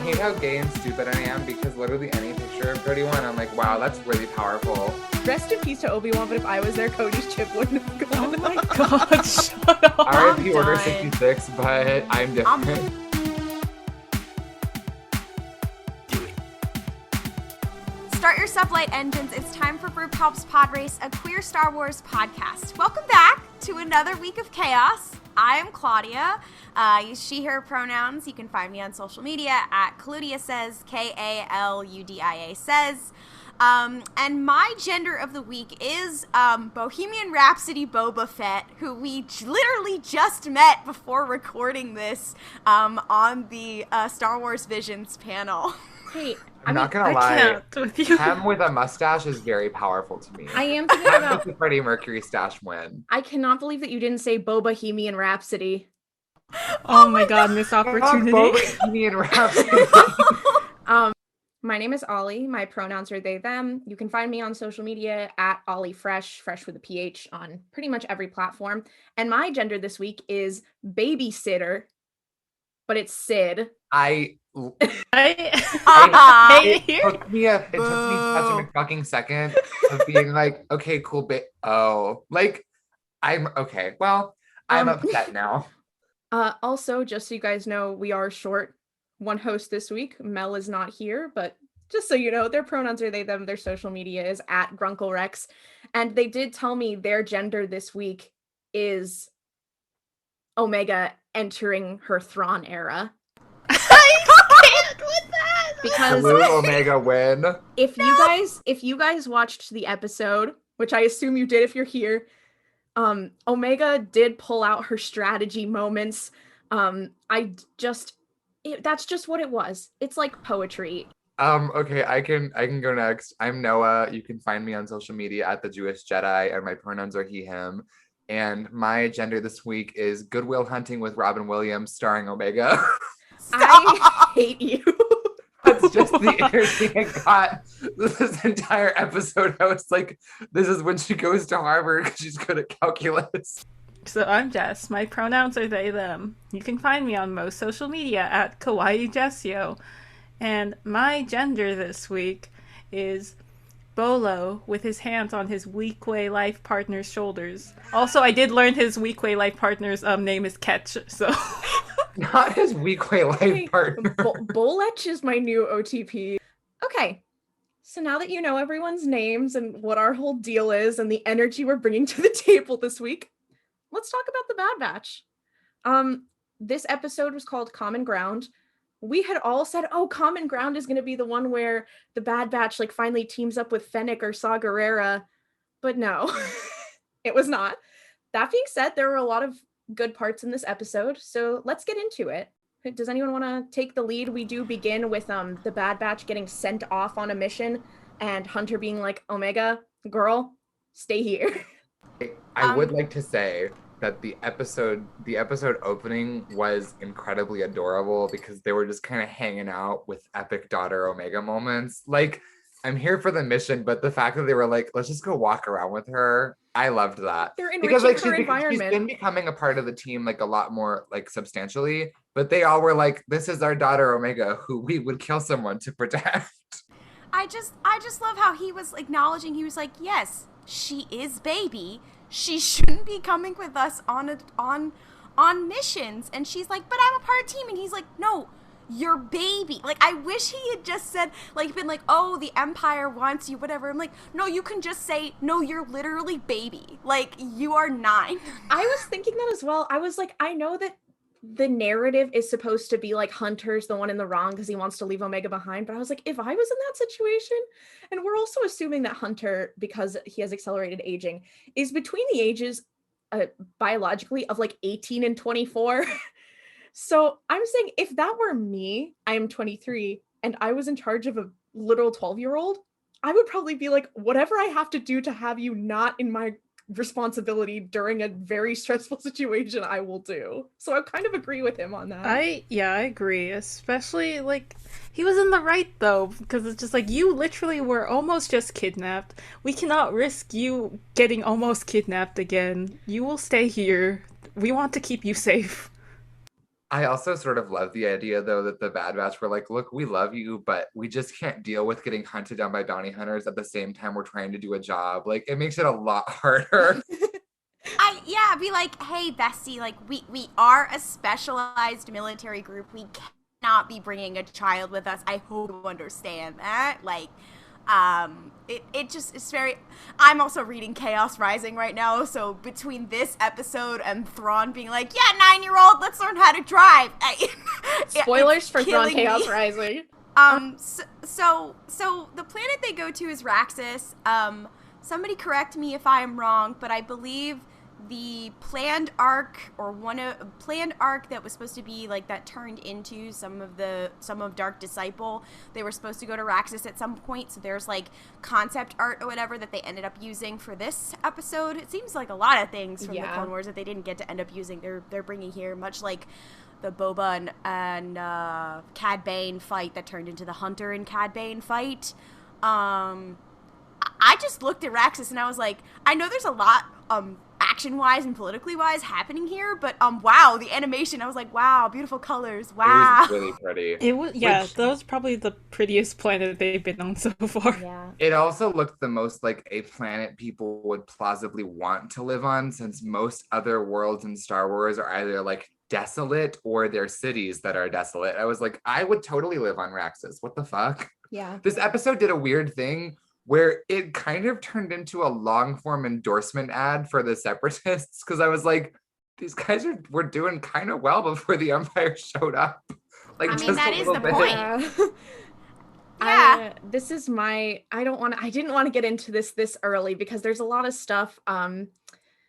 hate how gay and stupid I am because literally any picture of Cody one, I'm like, wow, that's really powerful. Rest in peace to Obi-Wan, but if I was there, Cody's chip wouldn't have gone. Oh my god, shut up. R.I.P. Order 66, but I'm different. Start your sublight engines. It's time for Brewpop's Pod Race, a queer Star Wars podcast. Welcome back to another week of chaos. I am Klaudia. Use she, her pronouns. You can find me on social media at Klaudia says, K-A-L-U-D-I-A says. And my gender of the week is Bohemian Rhapsody Boba Fett, who we literally just met before recording this on the Star Wars Visions panel. Hey, I'm not gonna lie, with you. him with a mustache is very powerful to me. I am thinking Him about... with the Freddie Mercury stash win. I cannot believe that you didn't say Bohemian Rhapsody. Oh my god, missed opportunity. Bohemian Rhapsody. My name is Ollie. My pronouns are they, them. You can find me on social media at Ollie Fresh with a PH on pretty much every platform. And my gender this week is babysitter, but it's Sid. It Here. took me such a fucking second of being like, okay, cool, I'm okay. Well, I'm upset now. Also, just so you guys know, we are short one host this week. Mel is not here, but just so you know, their pronouns are they, them. Their social media is at GrunkleRex. And they did tell me their gender this week is Omega entering her Thrawn era. Because Blue Omega win. if you guys watched the episode, which I assume you did if you're here, Omega did pull out her strategy moments. That's just what it was. It's like poetry. Okay, I can go next. I'm Noah. You can find me on social media at the Jewish Jedi, and my pronouns are he, him. And my gender this week is Goodwill Hunting with Robin Williams, starring Omega. I hate you. That's just the energy I got this entire episode. I was like, this is when she goes to Harvard because she's good at calculus. So I'm Jess. My pronouns are they, them. You can find me on most social media at Kawaii Jessio. And my gender this week is Bolo with his hands on his Weequay life partner's shoulders. Also, I did learn his Weequay life partner's name is Ketch, so... Not his Weequay life partner. Bolech is my new OTP. Okay, so now that you know everyone's names and what our whole deal is and the energy we're bringing to the table this week, let's talk about the Bad Batch. This episode was called Common Ground. We had all said, oh, Common Ground is going to be the one where the Bad Batch finally teams up with Fennec or Saw Gerrera, but no, it was not. That being said, there were a lot of good parts in this episode, so let's get into it. Does anyone want to take the lead? We do begin with the Bad Batch getting sent off on a mission and Hunter being like, Omega, girl, stay here. I would like to say that the episode opening was incredibly adorable because they were just kind of hanging out with epic daughter Omega moments. Like, I'm here for the mission, but the fact that they were like, let's just go walk around with her, I loved that. They're enriching her environment. She's been becoming a part of the team a lot more substantially, but they all were like, this is our daughter Omega, who we would kill someone to protect. I just love how he was acknowledging. He was like, yes, she is baby. She shouldn't be coming with us on missions. And she's like, but I'm a part of the team. And he's like, no, you're baby. I wish he had just said, been like, oh, the Empire wants you, whatever. I'm like, no, you can just say, no, you're literally baby. You are 9. I was thinking that as well. I was like, I know that the narrative is supposed to be Hunter's the one in the wrong because he wants to leave Omega behind, but I was like, if I was in that situation, and we're also assuming that Hunter, because he has accelerated aging, is between the ages biologically of 18 and 24. So I'm saying if that were me, I am 23, and I was in charge of a literal 12-year-old, I would probably be like, whatever I have to do to have you not in my responsibility during a very stressful situation, I will do. So I kind of agree with him on that. I agree. Especially, he was in the right, though, because it's just you literally were almost just kidnapped. We cannot risk you getting almost kidnapped again. You will stay here. We want to keep you safe. I also sort of love the idea, though, that the Bad Batch were like, look, we love you, but we just can't deal with getting hunted down by bounty hunters at the same time we're trying to do a job. Like, it makes it a lot harder. Be like, hey, bestie, like, we are a specialized military group. We cannot be bringing a child with us. I hope you understand that. Like, it just is very. I'm also reading Chaos Rising right now, so between this episode and Thrawn being like, yeah, 9-year-old, let's learn how to drive. Spoilers for Thrawn Chaos Rising. So the planet they go to is Raxus. Somebody correct me if I am wrong, but I believe the planned arc that was supposed to be like that turned into some of Dark Disciple, they were supposed to go to Raxus at some point, so there's like concept art or whatever that they ended up using for this episode. It seems like a lot of things from the Clone Wars that they didn't get to end up using, they're bringing here, much like the Boba and Cad Bane fight that turned into the Hunter and Cad Bane fight. I just looked at Raxus and I was like, I know there's a lot action-wise and politically-wise happening here, but wow, the animation, I was like, wow, beautiful colors, wow. It was really pretty. It was, that was probably the prettiest planet they've been on so far. Yeah. It also looked the most like a planet people would plausibly want to live on, since most other worlds in Star Wars are either like desolate or they're cities that are desolate. I was like, I would totally live on Raxus. What the fuck? Yeah. This episode did a weird thing where it kind of turned into a long form endorsement ad for the Separatists, because I was like, these guys were doing kind of well before the Empire showed up. Like, I mean, that is the point. Yeah. This is I didn't want to get into this early because there's a lot of stuff.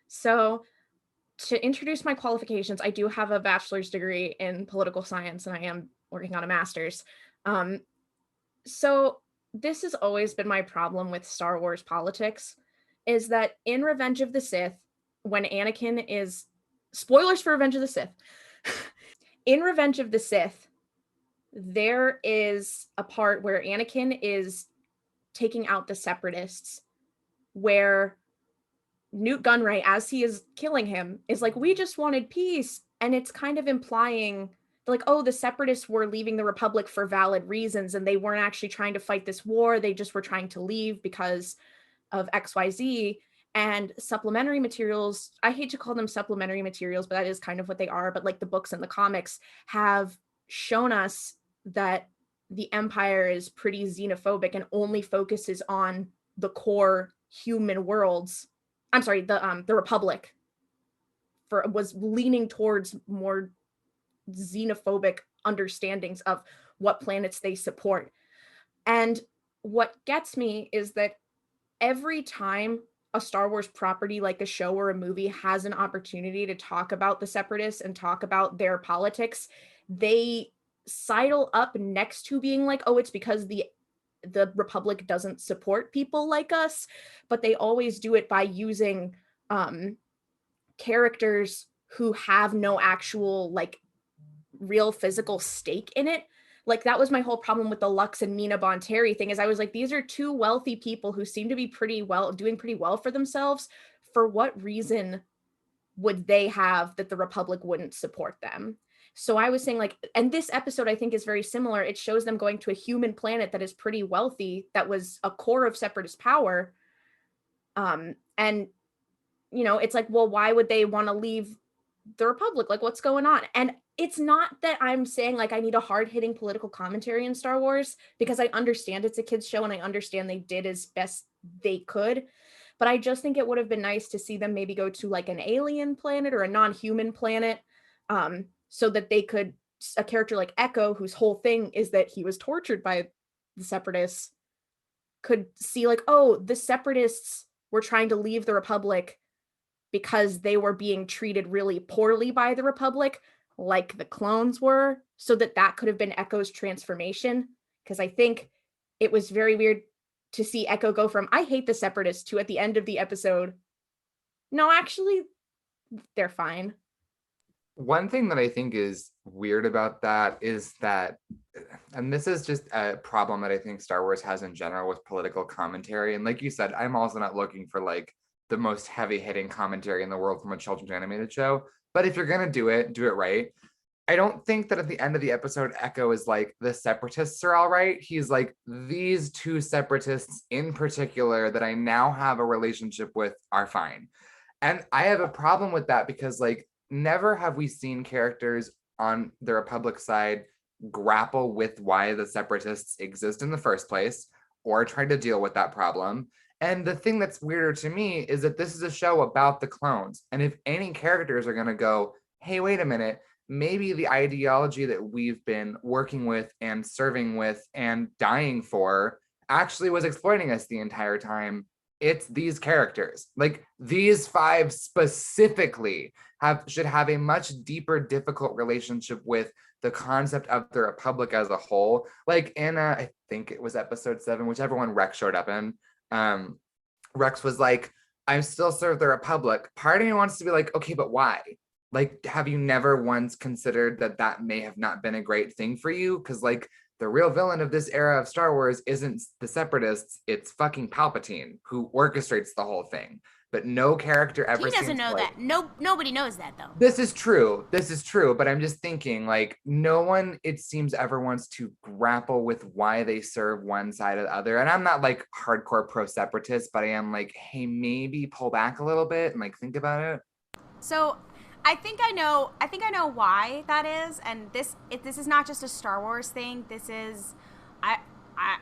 So to introduce my qualifications, I do have a bachelor's degree in political science and I am working on a master's. So this has always been my problem with Star Wars politics, is that in Revenge of the Sith, when Anakin is, spoilers for Revenge of the Sith, in Revenge of the Sith, there is a part where Anakin is taking out the Separatists, where Newt Gunray, as he is killing him, is like, we just wanted peace. And it's kind of implying like, oh, the Separatists were leaving the Republic for valid reasons and they weren't actually trying to fight this war. They just were trying to leave because of XYZ. And supplementary materials, I hate to call them supplementary materials, but that is kind of what they are. But like the books and the comics have shown us that the Empire is pretty xenophobic and only focuses on the core human worlds. I'm sorry, the Republic was leaning towards more xenophobic understandings of what planets they support. And what gets me is that every time a Star Wars property like a show or a movie has an opportunity to talk about the Separatists and talk about their politics, they sidle up next to being like, oh, it's because the Republic doesn't support people like us, but they always do it by using characters who have no actual like real physical stake in it. Like that was my whole problem with the Lux and Mina Bonteri thing, is I was like, these are two wealthy people who seem to be doing pretty well for themselves. For what reason would they have that the Republic wouldn't support them? So I was saying like, and this episode I think is very similar. It shows them going to a human planet that is pretty wealthy, that was a core of Separatist power. And you know, it's like, well, why would they want to leave the Republic? Like, what's going on? And it's not that I'm saying like I need a hard-hitting political commentary in Star Wars, because I understand it's a kids show and I understand they did as best they could, but I just think it would have been nice to see them maybe go to like an alien planet or a non-human planet, so that they could, a character like Echo, whose whole thing is that he was tortured by the Separatists, could see like, oh, the Separatists were trying to leave the Republic because they were being treated really poorly by the Republic, like the clones were, so that could have been Echo's transformation. Because I think it was very weird to see Echo go from, I hate the Separatists, to at the end of the episode, no, actually, they're fine. One thing that I think is weird about that is that, and this is just a problem that I think Star Wars has in general with political commentary. And like you said, I'm also not looking for like the most heavy hitting commentary in the world from a children's animated show. But if you're going to do it right. I don't think that at the end of the episode, Echo is like, the separatists are all right. He's like, these two separatists in particular that I now have a relationship with are fine. And I have a problem with that because, like, never have we seen characters on the Republic side grapple with why the separatists exist in the first place or try to deal with that problem. And the thing that's weirder to me is that this is a show about the clones. And if any characters are going to go, hey, wait a minute, maybe the ideology that we've been working with and serving with and dying for actually was exploiting us the entire time, it's these characters. Like, these 5 specifically should have a much deeper, difficult relationship with the concept of the Republic as a whole. Like in I think it was episode 7, whichever one Rex showed up in, Rex was like, I'm still serve the Republic. Part of me wants to be like, okay, but why? Like, have you never once considered that may have not been a great thing for you? Because, like, the real villain of this era of Star Wars isn't the separatists, it's fucking Palpatine, who orchestrates the whole thing. But no character ever He doesn't know that. Nobody knows that, though. This is true. But I'm just thinking, like, no one, it seems, ever wants to grapple with why they serve one side or the other. And I'm not, like, hardcore pro-separatist, but I am like, hey, maybe pull back a little bit and, like, think about it. So I think I know why that is, and this is not just a Star Wars thing. This is, I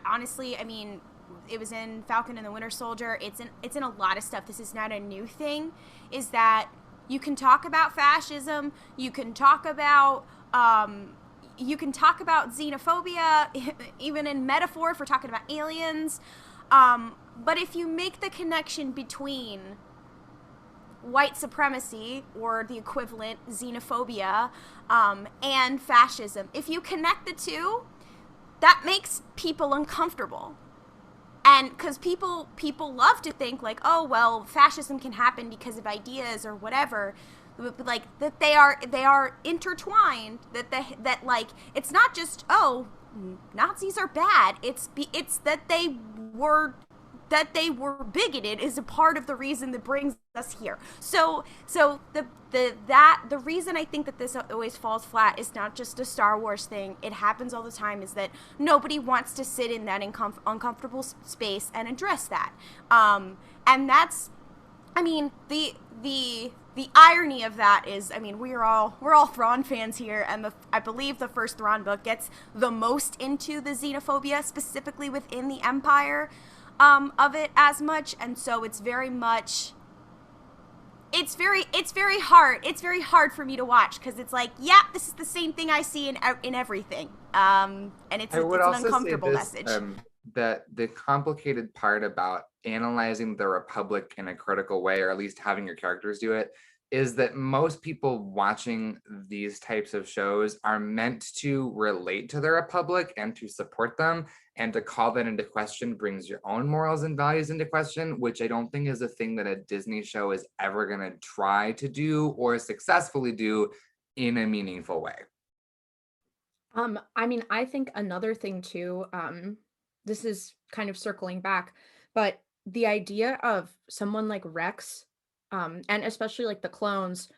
honestly, I mean, it was in Falcon and the Winter Soldier. It's in a lot of stuff. This is not a new thing. Is that you can talk about fascism, you can talk about xenophobia, even in metaphor if we're talking about aliens. But if you make the connection between white supremacy, or the equivalent, xenophobia, and fascism, if you connect the two, that makes people uncomfortable. And because people love to think like, oh, well, fascism can happen because of ideas or whatever, like that they are intertwined, that like, it's not just, oh, Nazis are bad, it's that they were bigoted is a part of the reason that brings us here. So the reason I think that this always falls flat is not just a Star Wars thing. It happens all the time, is that nobody wants to sit in that uncomfortable space and address that. And that's, I mean, the irony of that is, I mean, we're all Thrawn fans here, and I believe the first Thrawn book gets the most into the xenophobia, specifically within the Empire, of it as much, and so it's very much, it's very hard for me to watch, because it's like, yeah, this is the same thing I see in everything, and it's an uncomfortable message. That the complicated part about analyzing the Republic in a critical way, or at least having your characters do it, is that most people watching these types of shows are meant to relate to the Republic and to support them, and to call that into question brings your own morals and values into question, which I don't think is a thing that a Disney show is ever going to try to do or successfully do in a meaningful way. I mean, I think another thing too, this is kind of circling back, but the idea of someone like Rex, and especially like the clones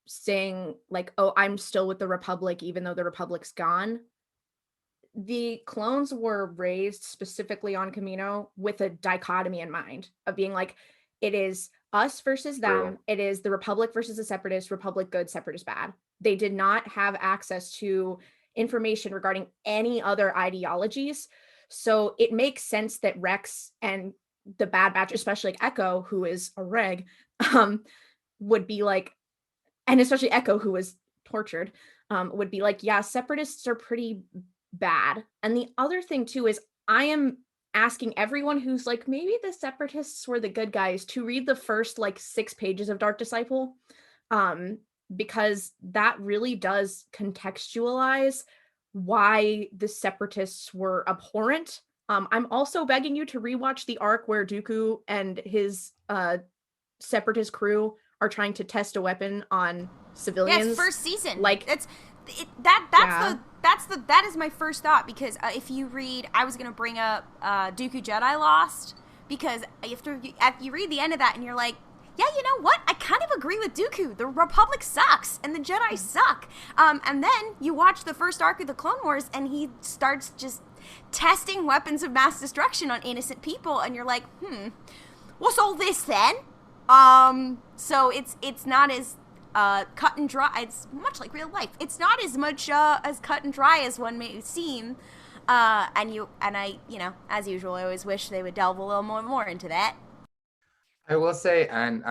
saying like, oh, I'm still with the Republic even though the Republic's gone. The clones were raised specifically on Kamino with a dichotomy in mind of being like, it is us versus them. True. It is the Republic versus the Separatists, Republic good, Separatist bad. They did not have access to information regarding any other ideologies. So it makes sense that Rex and the Bad Batch, especially like Echo, who is a reg, would be like, and especially Echo, who was tortured, would be like, yeah, Separatists are pretty bad. And the other thing too is, I am asking everyone who's like, maybe the Separatists were the good guys, to read the first like 6 pages of Dark Disciple, because that really does contextualize why the Separatists were abhorrent. I'm also begging you to rewatch the arc where Dooku and his Separatist crew are trying to test a weapon on civilians. Yes, first season. Like that is my first thought, because if you read, I was gonna bring up Dooku Jedi Lost, because you read the end of that and you're like, yeah, you know what? I kind of agree with Dooku. The Republic sucks, and the Jedi suck. And then you watch the first arc of the Clone Wars, and he starts just testing weapons of mass destruction on innocent people, and you're like, what's all this then? So it's not as cut and dry. It's much like real life. It's not as much as cut and dry as one may seem. And I, as usual, I always wish they would delve a little more into that. I will say, and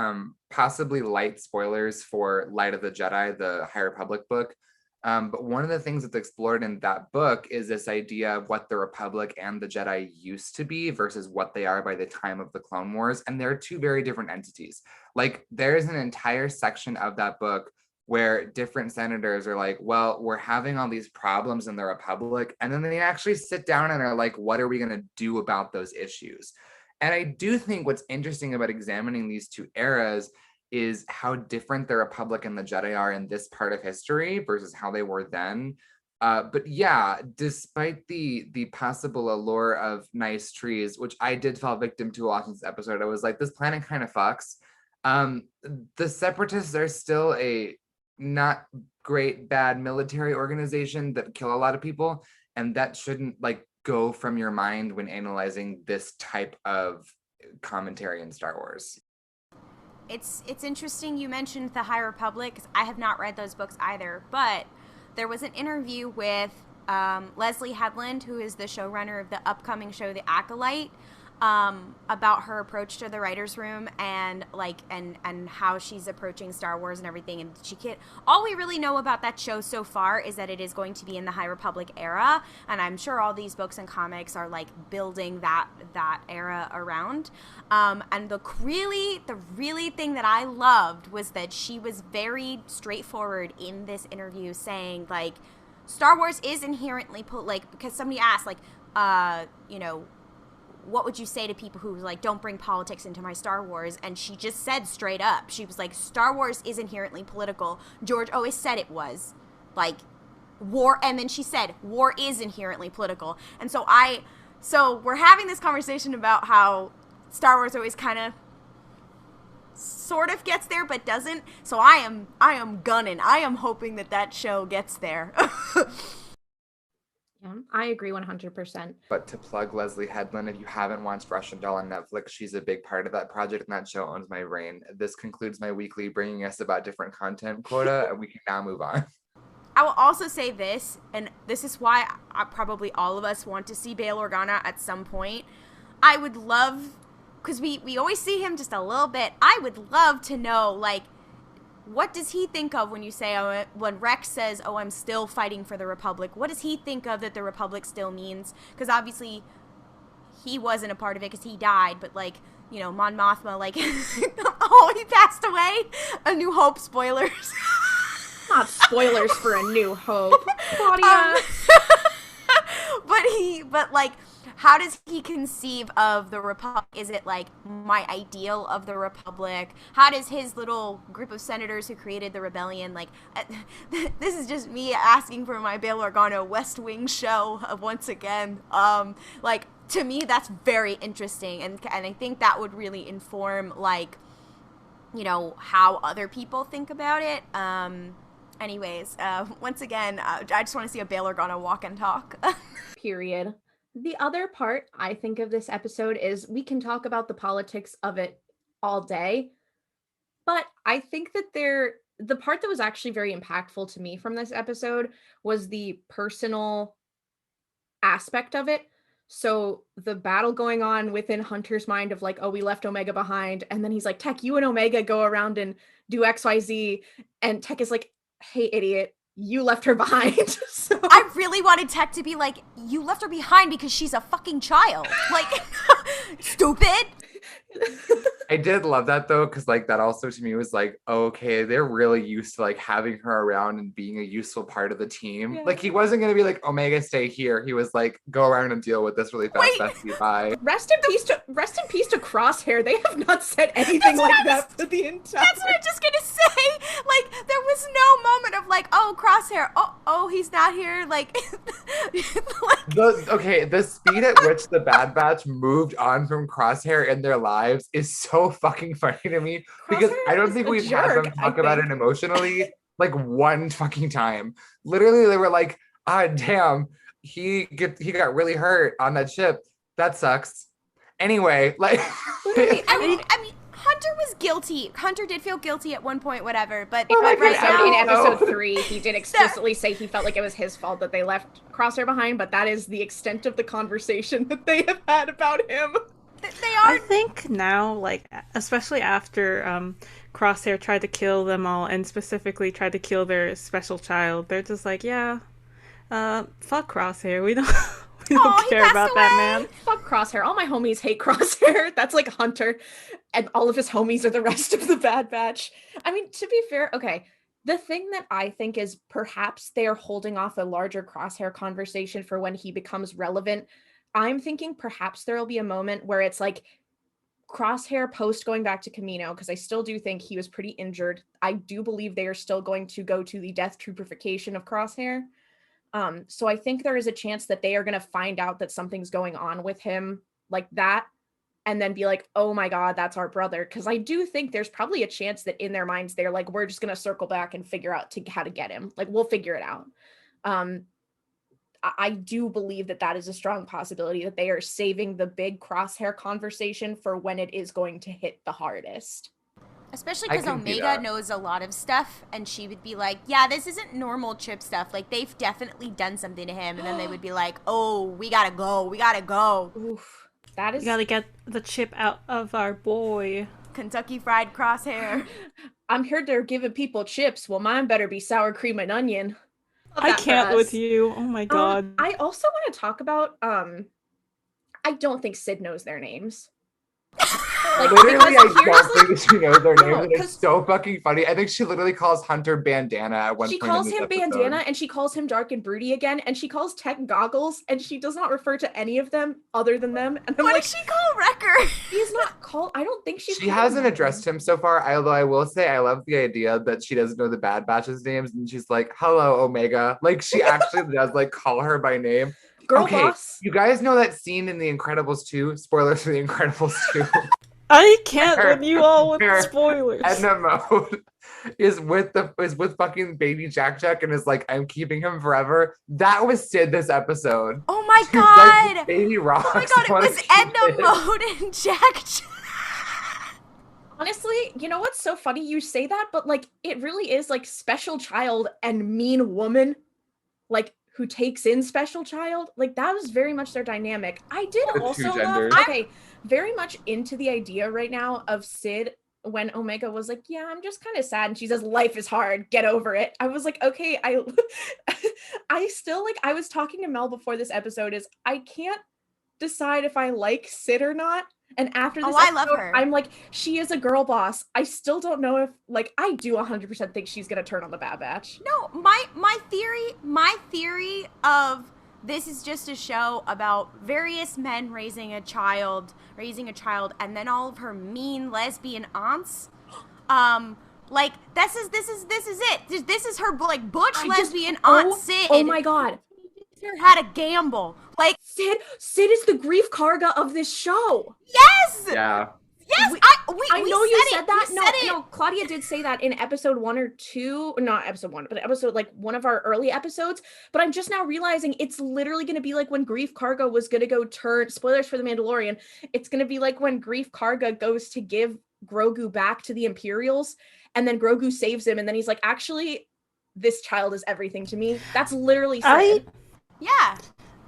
possibly light spoilers for Light of the Jedi, the High Republic book. But one of the things that's explored in that book is this idea of what the Republic and the Jedi used to be versus what they are by the time of the Clone Wars. And they're two very different entities. Like, there's an entire section of that book where different senators are like, well, we're having all these problems in the Republic. And then they actually sit down and are like, what are we going to do about those issues? And I do think what's interesting about examining these two eras is how different the Republic and the Jedi are in this part of history versus how they were then. But yeah, despite the possible allure of nice trees, which I did fall victim to watching this episode, I was like, this planet kind of fucks. The Separatists are still a not great, bad military organization that kill a lot of people, and that shouldn't go from your mind when analyzing this type of commentary in Star Wars. It's interesting you mentioned the High Republic, because I have not read those books either, but there was an interview with Leslie Headland, who is the showrunner of the upcoming show The Acolyte, about her approach to the writer's room and how she's approaching Star Wars and everything. And all we really know about that show so far is that it is going to be in the High Republic era, and I'm sure all these books and comics are building that era around. And the really thing that I loved was that she was very straightforward in this interview, saying Star Wars is inherently because somebody asked what would you say to people who don't bring politics into my Star Wars? And she just said straight up, she was like, Star Wars is inherently political. George always said it was. War, and then she said, war is inherently political. And so we're having this conversation about how Star Wars always kind of sort of gets there, but doesn't. So I am gunning. I am hoping that show gets there. Yeah, I agree 100%. But to plug Leslie Headland, if you haven't watched Russian Doll on Netflix, she's a big part of that project, and that show owns my brain. This concludes my weekly bringing us about different content quota, and we can now move on. I will also say this, and this is why probably all of us want to see Bail Organa at some point. I would love, because we always see him just a little bit, I would love to know, what does he think of when you say, when Rex says, oh, I'm still fighting for the Republic? What does he think of that the Republic still means? Because obviously he wasn't a part of it because he died, but Mon Mothma, oh, he passed away. A New Hope spoilers. Not spoilers for A New Hope, Klaudia. But how does he conceive of the Republic? Is it my ideal of the Republic? How does his little group of senators who created the rebellion, this is just me asking for my Bail Organa West Wing show once again. To me, that's very interesting, and I think that would really inform how other people think about it. Anyways, once again, I just want to see a Bail Organa walk and talk. Period. The other part I think of this episode is we can talk about the politics of it all day, but I think that the part that was actually very impactful to me from this episode was the personal aspect of it. So the battle going on within Hunter's mind of oh, we left Omega behind, and then he's like, Tech, you and Omega go around and do XYZ, and Tech is like, hey, idiot, you left her behind. So I really wanted Tech to be like, you left her behind because she's a fucking child. Stupid. I did love that though, because that also to me was okay, they're really used to having her around and being a useful part of the team. Yeah. He wasn't gonna be Omega, stay here. He was go around and deal with this really fast. Bestie, bye. Rest in peace to Crosshair. They have not said anything that for the entire. That's what I'm just gonna say. There was no moment of oh, Crosshair. Oh, he's not here. The speed at which the Bad Batch moved on from Crosshair in their lives is so fucking funny to me because I don't think we've had them talk about it emotionally like one fucking time. Literally, they were like, "Ah, damn, he got really hurt on that ship. That sucks." Anyway, like, I mean, Hunter was guilty. Hunter did feel guilty at one point, whatever. But right now, in episode 3, he did explicitly say he felt like it was his fault that they left Crosshair behind. But that is the extent of the conversation that they have had about him. They are. I think now, like, especially after Crosshair tried to kill them all, and specifically tried to kill their special child, they're just like, yeah, fuck Crosshair. We don't. We don't care about that man. Fuck Crosshair. All my homies hate Crosshair. That's like Hunter. And all of his homies are the rest of the Bad Batch. I mean, to be fair, okay. The thing that I think is perhaps they are holding off a larger Crosshair conversation for when he becomes relevant. I'm thinking perhaps there will be a moment where it's like Crosshair post going back to Camino, because I still do think he was pretty injured. I do believe they are still going to go to the death troopification of Crosshair. So I think there is a chance that they are going to find out that something's going on with him like that, and then be like, oh my God, that's our brother. Because I do think there's probably a chance that in their minds, they're like, we're just going to circle back and figure out how to get him. Like, we'll figure it out. I do believe that is a strong possibility, that they are saving the big Crosshair conversation for when it is going to hit the hardest. Especially because Omega knows a lot of stuff, and she would be like, yeah, this isn't normal Chip stuff. Like, they've definitely done something to him. And then they would be like, oh, we gotta go. Oof. That is... We gotta get the chip out of our boy. Kentucky Fried Crosshair. I'm here to giving people chips. Well, mine better be sour cream and onion. I can't with you. Oh my God. I also want to talk about, I don't think Sid knows their names. Like, literally, I don't think she knows their names, and it's so fucking funny. I think she literally calls Hunter Bandana at one point. She calls him episode. Bandana, and she calls him Dark and Broody again, and she calls Tech Goggles, and she does not refer to any of them other than them. And I'm what like, does she call Wrecker? He's not called. I don't think she hasn't addressed him so far. Although I will say, I love the idea that she doesn't know the Bad Batch's names, and she's like, "Hello, Omega." Like, she actually does like call her by name. Girl boss. You guys know that scene in The Incredibles 2? Spoilers for The Incredibles 2. I can't with you all with spoilers. Edna Mode is with fucking baby Jack and is like, I'm keeping him forever. That was Sid this episode. Oh my God. Like, baby rocks. Oh my God, it was Edna Mode and Jack. Honestly, you know what's so funny? You say that, but like, it really is like special child and mean woman, like, who takes in special child. Like, that was very much their dynamic. I did also love, very much into the idea right now of Sid when Omega was like, yeah, I'm just kind of sad. And she says, life is hard. Get over it. I was like, okay, I still like, I was talking to Mel before this episode I can't decide if I like Sid or not. And after this I love her. I'm like, she is a girl boss. I still don't know if, like, I do 100% think she's going to turn on the Bad Batch. No, my theory of this is just a show about various men raising a child, and then all of her mean lesbian aunts. Like, this is it. This is her, like, butch lesbian aunt Sid. Oh my God. Had a gamble. Like, Sid is the Greef Karga of this show. Yes! Yeah. Yes, I know you said that. No, Klaudia did say that in episode 1 or 2, not episode 1, but episode like one of our early episodes. But I'm just now realizing it's literally going to be like when Greef Karga was going to go turn, spoilers for The Mandalorian, it's going to be like when Greef Karga goes to give Grogu back to the Imperials, and then Grogu saves him, and then he's like, actually, this child is everything to me. That's literally Sid. Yeah.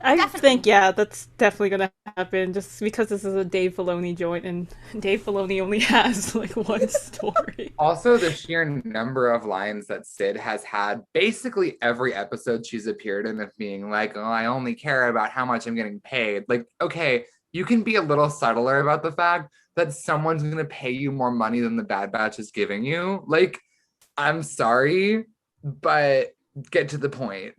I think, that's definitely going to happen, just because this is a Dave Filoni joint, and Dave Filoni only has, like, one story. Also, the sheer number of lines that Sid has had, basically every episode she's appeared in, of being like, oh, I only care about how much I'm getting paid. Like, okay, you can be a little subtler about the fact that someone's going to pay you more money than the Bad Batch is giving you. Like, I'm sorry, but get to the point.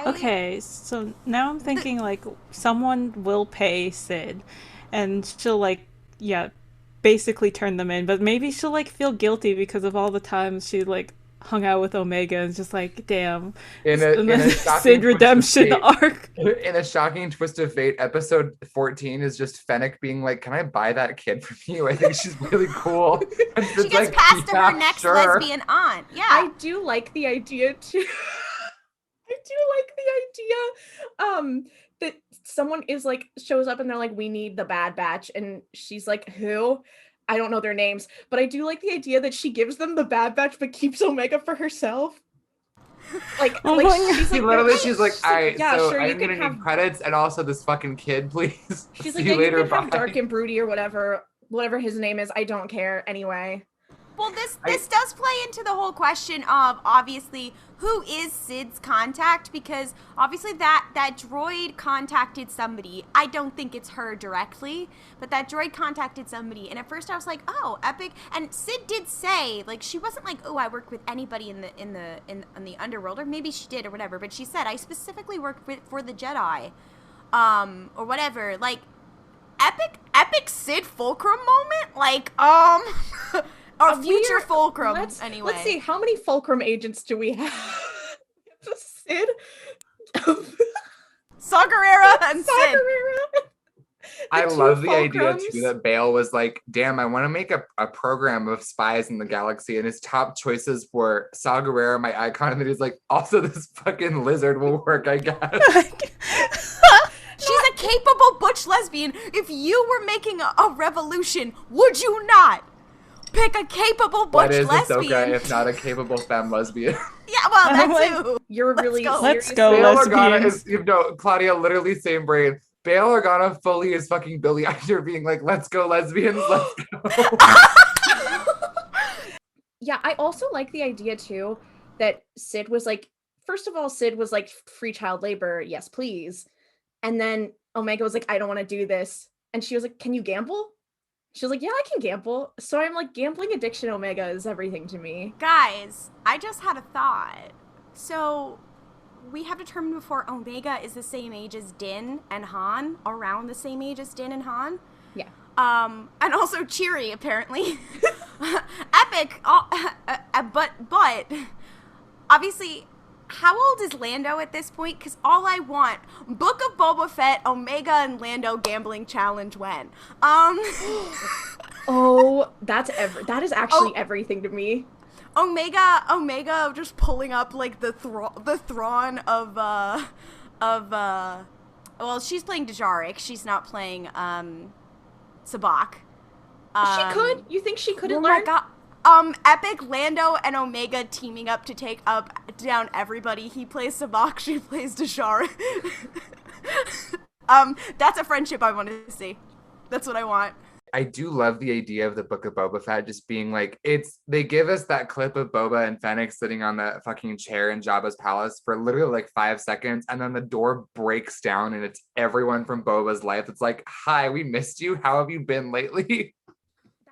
Okay, so now I'm thinking, like, someone will pay Sid, and she'll, like, basically turn them in, but maybe she'll, like, feel guilty because of all the times she, like, hung out with Omega and just like, damn. In a Sid redemption arc. In a shocking twist of fate, episode 14 is just Fennec being like, "Can I buy that kid from you? I think she's really cool." And She gets like, passed to yeah, her next sure. lesbian aunt. Yeah. I do like the idea too. I do like the idea that someone is like shows up and they're like, "We need the Bad Batch," and she's like, "Who?" I don't know their names, but I do like the idea that she gives them the Bad Batch but keeps Omega for herself. Like, she's like, all right, yeah, so sure, I'm you can gonna have need credits and also this fucking kid, please. She's See like, you yeah, later, you can have bye. Dark and Broody or whatever his name is. I don't care anyway. Well, this does play into the whole question of, obviously, who is Sid's contact? Because obviously that droid contacted somebody. I don't think it's her directly, but that droid contacted somebody. And at first I was like, oh, epic. And Sid did say, like, she wasn't like, oh, I work with anybody in the underworld, or maybe she did or whatever. But she said, I specifically work for the Jedi, or whatever. Like, epic Sid Fulcrum moment, like, or future Fulcrum, anyway. Let's see, how many Fulcrum agents do we have? Sid? Saw Gerrera and Sid. I love the idea, too, that Bale was like, damn, I want to make a program of spies in the galaxy, and his top choices were Saw Gerrera, my icon, and then he's like, also this fucking lizard will work, I guess. She's a capable butch lesbian. If you were making a revolution, would you not pick a capable butch lesbian? What is Ahsoka if not a capable femme lesbian? Yeah, well, that too. You're really Let's go, Bail lesbians. Organa is, Klaudia, literally same brain. Bail Organa fully is fucking Billy Eichner being like, let's go, lesbians, let's go. Yeah, I also like the idea, too, that Sid was like, first of all, Sid was like, free child labor, yes, please. And then Omega was like, I don't want to do this. And she was like, can you gamble? She was like, yeah, I can gamble. So I'm like, gambling addiction Omega is everything to me. Guys, I just had a thought. So we have determined before Omega is the same age as Din and Han, around the same age as Din and Han. Yeah. And also Cheery, apparently. Epic. But obviously, how old is Lando at this point? Because all I want, Book of Boba Fett, Omega and Lando gambling challenge when? Oh, that is actually everything to me. Omega just pulling up like the Thrawn of well, she's playing Dejarik. She's not playing Sabak. She could. You think she couldn't oh learn? My God. Epic Lando and Omega teaming up to take down everybody. He plays Sabak, she plays Dejarik. That's a friendship I want to see. That's what I want. I do love the idea of the Book of Boba Fett just being like, they give us that clip of Boba and Fennec sitting on that fucking chair in Jabba's palace for literally like 5 seconds, and then the door breaks down and it's everyone from Boba's life. It's like, hi, we missed you. How have you been lately?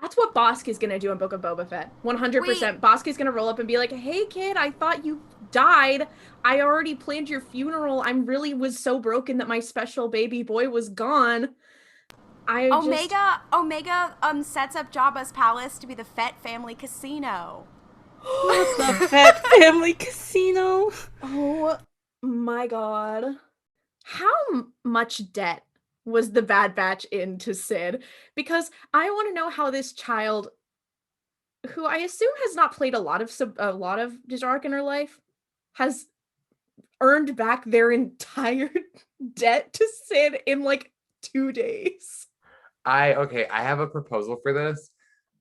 That's what Bosk is going to do in Book of Boba Fett. 100%. Bosk is going to roll up and be like, hey, kid, I thought you died. I already planned your funeral. I really was so broken that my special baby boy was gone. Omega sets up Jabba's palace to be the Fett family casino. The Fett family casino. Oh my God. How much debt was the Bad Batch into Sid? Because I want to know how this child, who I assume has not played a lot of Dejarik in her life, has earned back their entire debt to Sid in like 2 days. I have a proposal for this.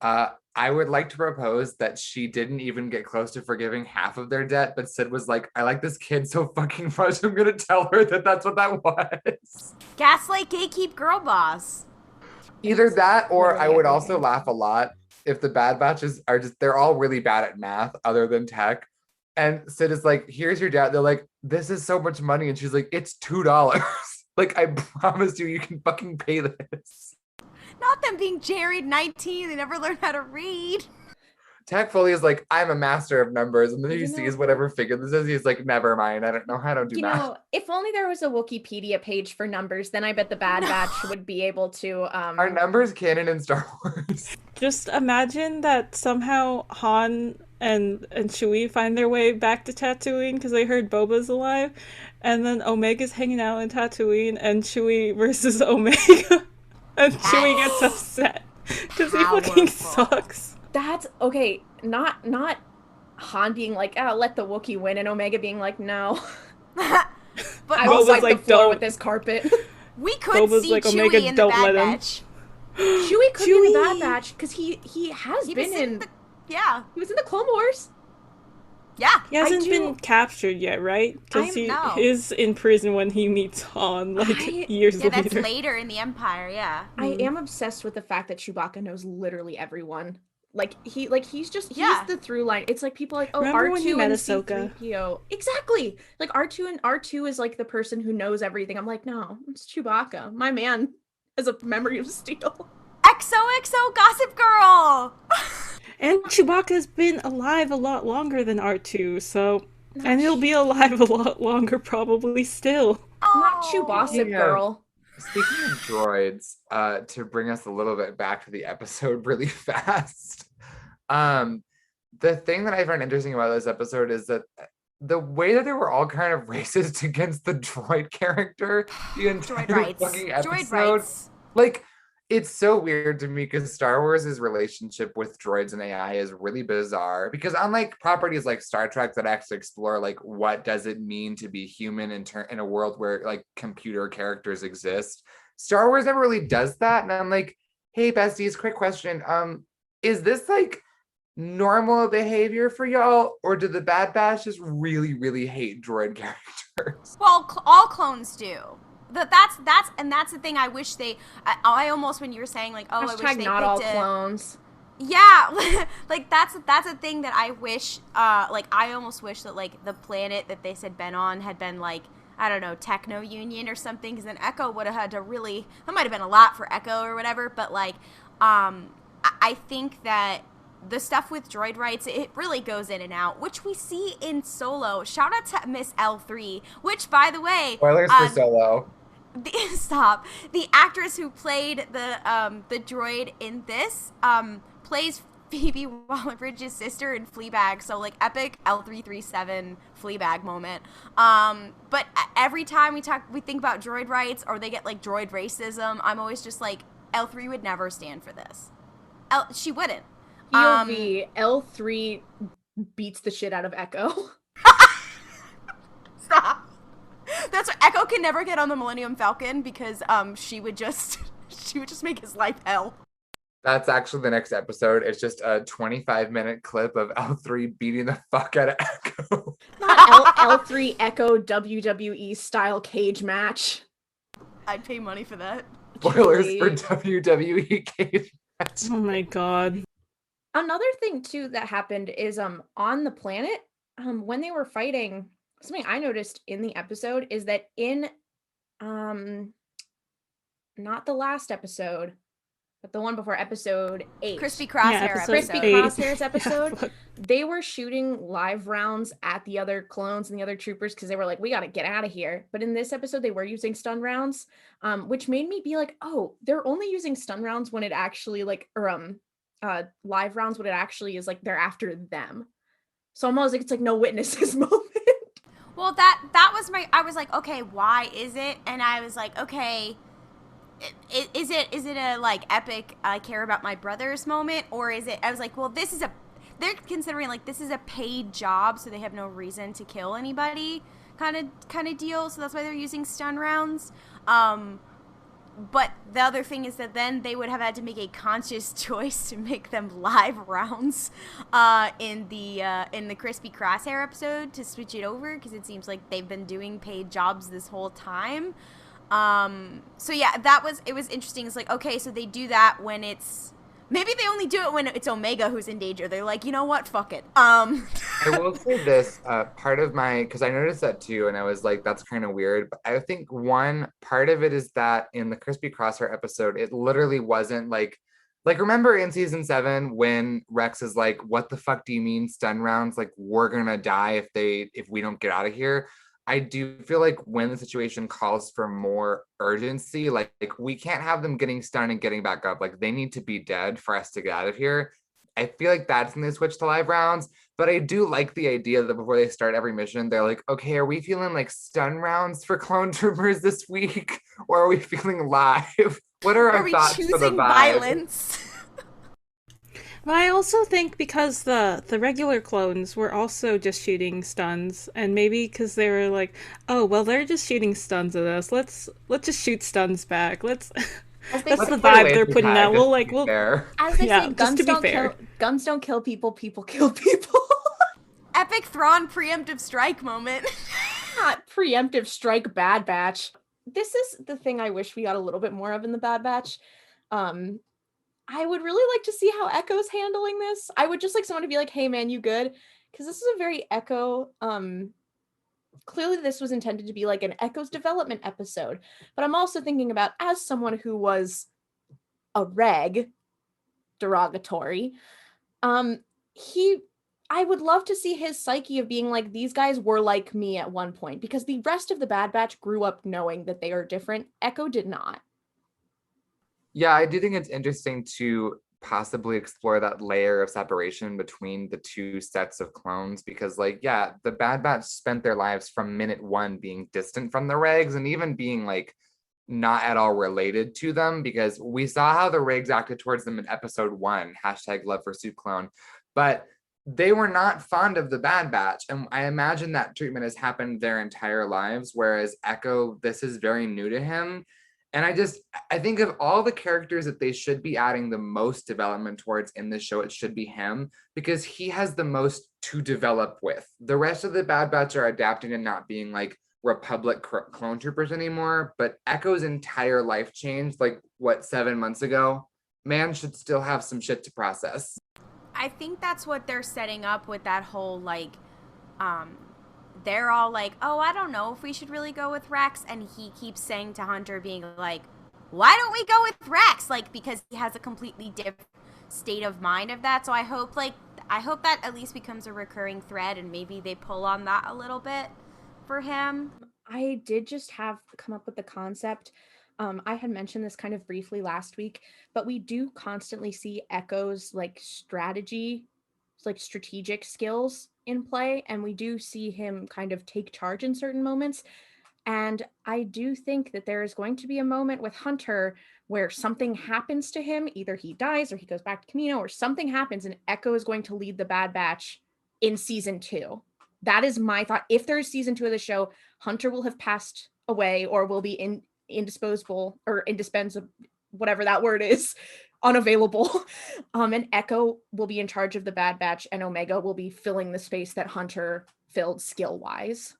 I would like to propose that she didn't even get close to forgiving half of their debt, but Sid was like, I like this kid so fucking much, I'm gonna tell her that that's what that was. Gaslight gatekeep girl boss. Either that, or I would also laugh a lot if the Bad Batches are they're all really bad at math other than tech. And Sid is like, here's your debt. They're like, this is so much money. And she's like, it's $2. Like, I promise you can fucking pay this. Not them being Jared 19, they never learned how to read. Tech fully is like, I'm a master of numbers, and then he sees whatever figure this is, he's like, never mind, I don't know how to do math. If only there was a Wikipedia page for numbers, then I bet the Bad Batch would be able to Are numbers canon in Star Wars? Just imagine that somehow Han and Chewie find their way back to Tatooine because they heard Boba's alive, and then Omega's hanging out in Tatooine, and Chewie versus Omega, and Chewie gets upset because he fucking sucks. That's okay. Not Han being like, let the Wookiee win, and Omega being like, no. But I will wipe like, the floor don't. with this carpet. We could Boba's see like, Chewie Omega, in the don't Bad let him. Batch. Chewie could be in the Bad Batch because he has He been was in. Yeah. He was in the Clone Wars. Yeah. He hasn't been captured yet, right? Because he no. is in prison when he meets Han, years Yeah, later. that's later in the Empire, yeah. I am obsessed with the fact that Chewbacca knows literally everyone. He's the through line. It's like people are like, oh, Remember R2 when he met and Ahsoka? C-3PO. Exactly. Like R2 is like the person who knows everything. I'm like, no, it's Chewbacca. My man has a memory of steel. XOXO Gossip Girl! And Chewbacca's been alive a lot longer than R2, so... And he'll be alive a lot longer probably still. Not Chewbacca Girl. Speaking of droids, to bring us a little bit back to the episode really fast, the thing that I found interesting about this episode is that the way that they were all kind of racist against the droid character the entire fucking episode, Droid rights. Like, it's so weird to me because Star Wars' relationship with droids and AI is really bizarre because unlike properties like Star Trek that actually explore like what does it mean to be human in a world where like computer characters exist, Star Wars never really does that. And I'm like, hey besties, quick question. Is this like normal behavior for y'all, or do the Bad Batch just really, really hate droid characters? Well, all clones do. That's the thing. I wish I almost, when you were saying like, oh, Hashtag I wish they not all picked clones. Yeah, like that's a thing that I wish. Like I almost wish that like the planet that they said Ben on had been like, I don't know, Techno Union or something, because then Echo would have had to really. That might have been a lot for Echo or whatever. But like, I think that the stuff with droid rights, it really goes in and out, which we see in Solo. Shout out to Miss L3, which, by the way, spoilers for Solo. Stop. The actress who played the droid in this plays Phoebe Waller-Bridge's sister in Fleabag, so like epic L337 Fleabag moment. But every time we think about droid rights or they get like droid racism, I'm always just like, L3 would never stand for this. She wouldn't. POV, L3 beats the shit out of Echo. Stop. That's why Echo can never get on the Millennium Falcon because she would just make his life hell. That's actually the next episode. It's just a 25-minute clip of L3 beating the fuck out of Echo. Not L3 Echo WWE style cage match. I'd pay money for that. Spoilers for WWE cage match. Oh my god. Another thing too that happened is on the planet, when they were fighting, something I noticed in the episode is that in not the last episode, but the one before episode 8. Crispy Crosshair Crispy Crosshair's episode. They were shooting live rounds at the other clones and the other troopers because they were like, we got to get out of here. But in this episode, they were using stun rounds, which made me be like, oh, they're only using stun rounds when it actually live rounds when it actually is like they're after them. So I'm always like, it's like no witnesses moment. Well, that was I was like, okay, why is it? And I was like, okay, is it a like epic I care about my brothers moment, or is it? I was like, well, they're considering like this is a paid job, so they have no reason to kill anybody, kind of deal. So that's why they're using stun rounds. But the other thing is that then they would have had to make a conscious choice to make them live rounds in the Crispy Crosshair episode to switch it over, because it seems like they've been doing paid jobs this whole time. So yeah, it was interesting. It's like, okay, so they do that when it's, maybe they only do it when it's Omega who's in danger. They're like, you know what, fuck it. I will say this, part of because I noticed that too, and I was like, that's kind of weird. But I think one part of it is that in the Crispy Crosshair episode, it literally wasn't like remember in season 7 when Rex is like, what the fuck do you mean stun rounds? Like, we're gonna die if we don't get out of here. I do feel like when the situation calls for more urgency, like we can't have them getting stunned and getting back up. Like, they need to be dead for us to get out of here. I feel like that's when they switch to live rounds. But I do like the idea that before they start every mission, they're like, okay, are we feeling like stun rounds for clone troopers this week? Or are we feeling live? What are our thoughts for the choosing vibe? violence? But I also think because the regular clones were also just shooting stuns, and maybe because they were like, oh well, they're just shooting stuns at us. Let's just shoot stuns back. That's the vibe they're putting out. As they say, guns don't kill people. People kill people. Epic Thrawn preemptive strike moment. Not preemptive strike Bad Batch. This is the thing I wish we got a little bit more of in the Bad Batch. I would really like to see how Echo's handling this. I would just like someone to be like, hey man, you good? Because this is a very Echo, clearly this was intended to be like an Echo's development episode. But I'm also thinking about, as someone who was a reg, derogatory, I would love to see his psyche of being like, these guys were like me at one point, because the rest of the Bad Batch grew up knowing that they are different. Echo did not. Yeah, I do think it's interesting to possibly explore that layer of separation between the two sets of clones, because like, yeah, the Bad Batch spent their lives from minute one being distant from the regs and even being like not at all related to them, because we saw how the regs acted towards them in episode 1, #LoveForSoup but they were not fond of the Bad Batch. And I imagine that treatment has happened their entire lives, whereas Echo, this is very new to him. And I think of all the characters that they should be adding the most development towards in this show, it should be him, because he has the most to develop with. The rest of the Bad Batch are adapting and not being like Republic clone troopers anymore, but Echo's entire life changed, like, 7 months ago? Man should still have some shit to process. I think that's what they're setting up with that whole, like, they're all like, oh, I don't know if we should really go with Rex, and he keeps saying to Hunter, being like, why don't we go with Rex? Like, because he has a completely different state of mind of that. So I hope that at least becomes a recurring thread, and maybe they pull on that a little bit for him. I did just come up with the concept. I had mentioned this kind of briefly last week, but we do constantly see Echo's like strategic skills in play, and we do see him kind of take charge in certain moments. And I do think that there is going to be a moment with Hunter where something happens to him. Either he dies or he goes back to Camino, or something happens, and Echo is going to lead the Bad Batch in season 2. That is my thought. If there's season 2 of the show, Hunter will have passed away or will be indisposable or indispensable, whatever that word is, unavailable. And Echo will be in charge of the Bad Batch, and Omega will be filling the space that Hunter filled skill-wise.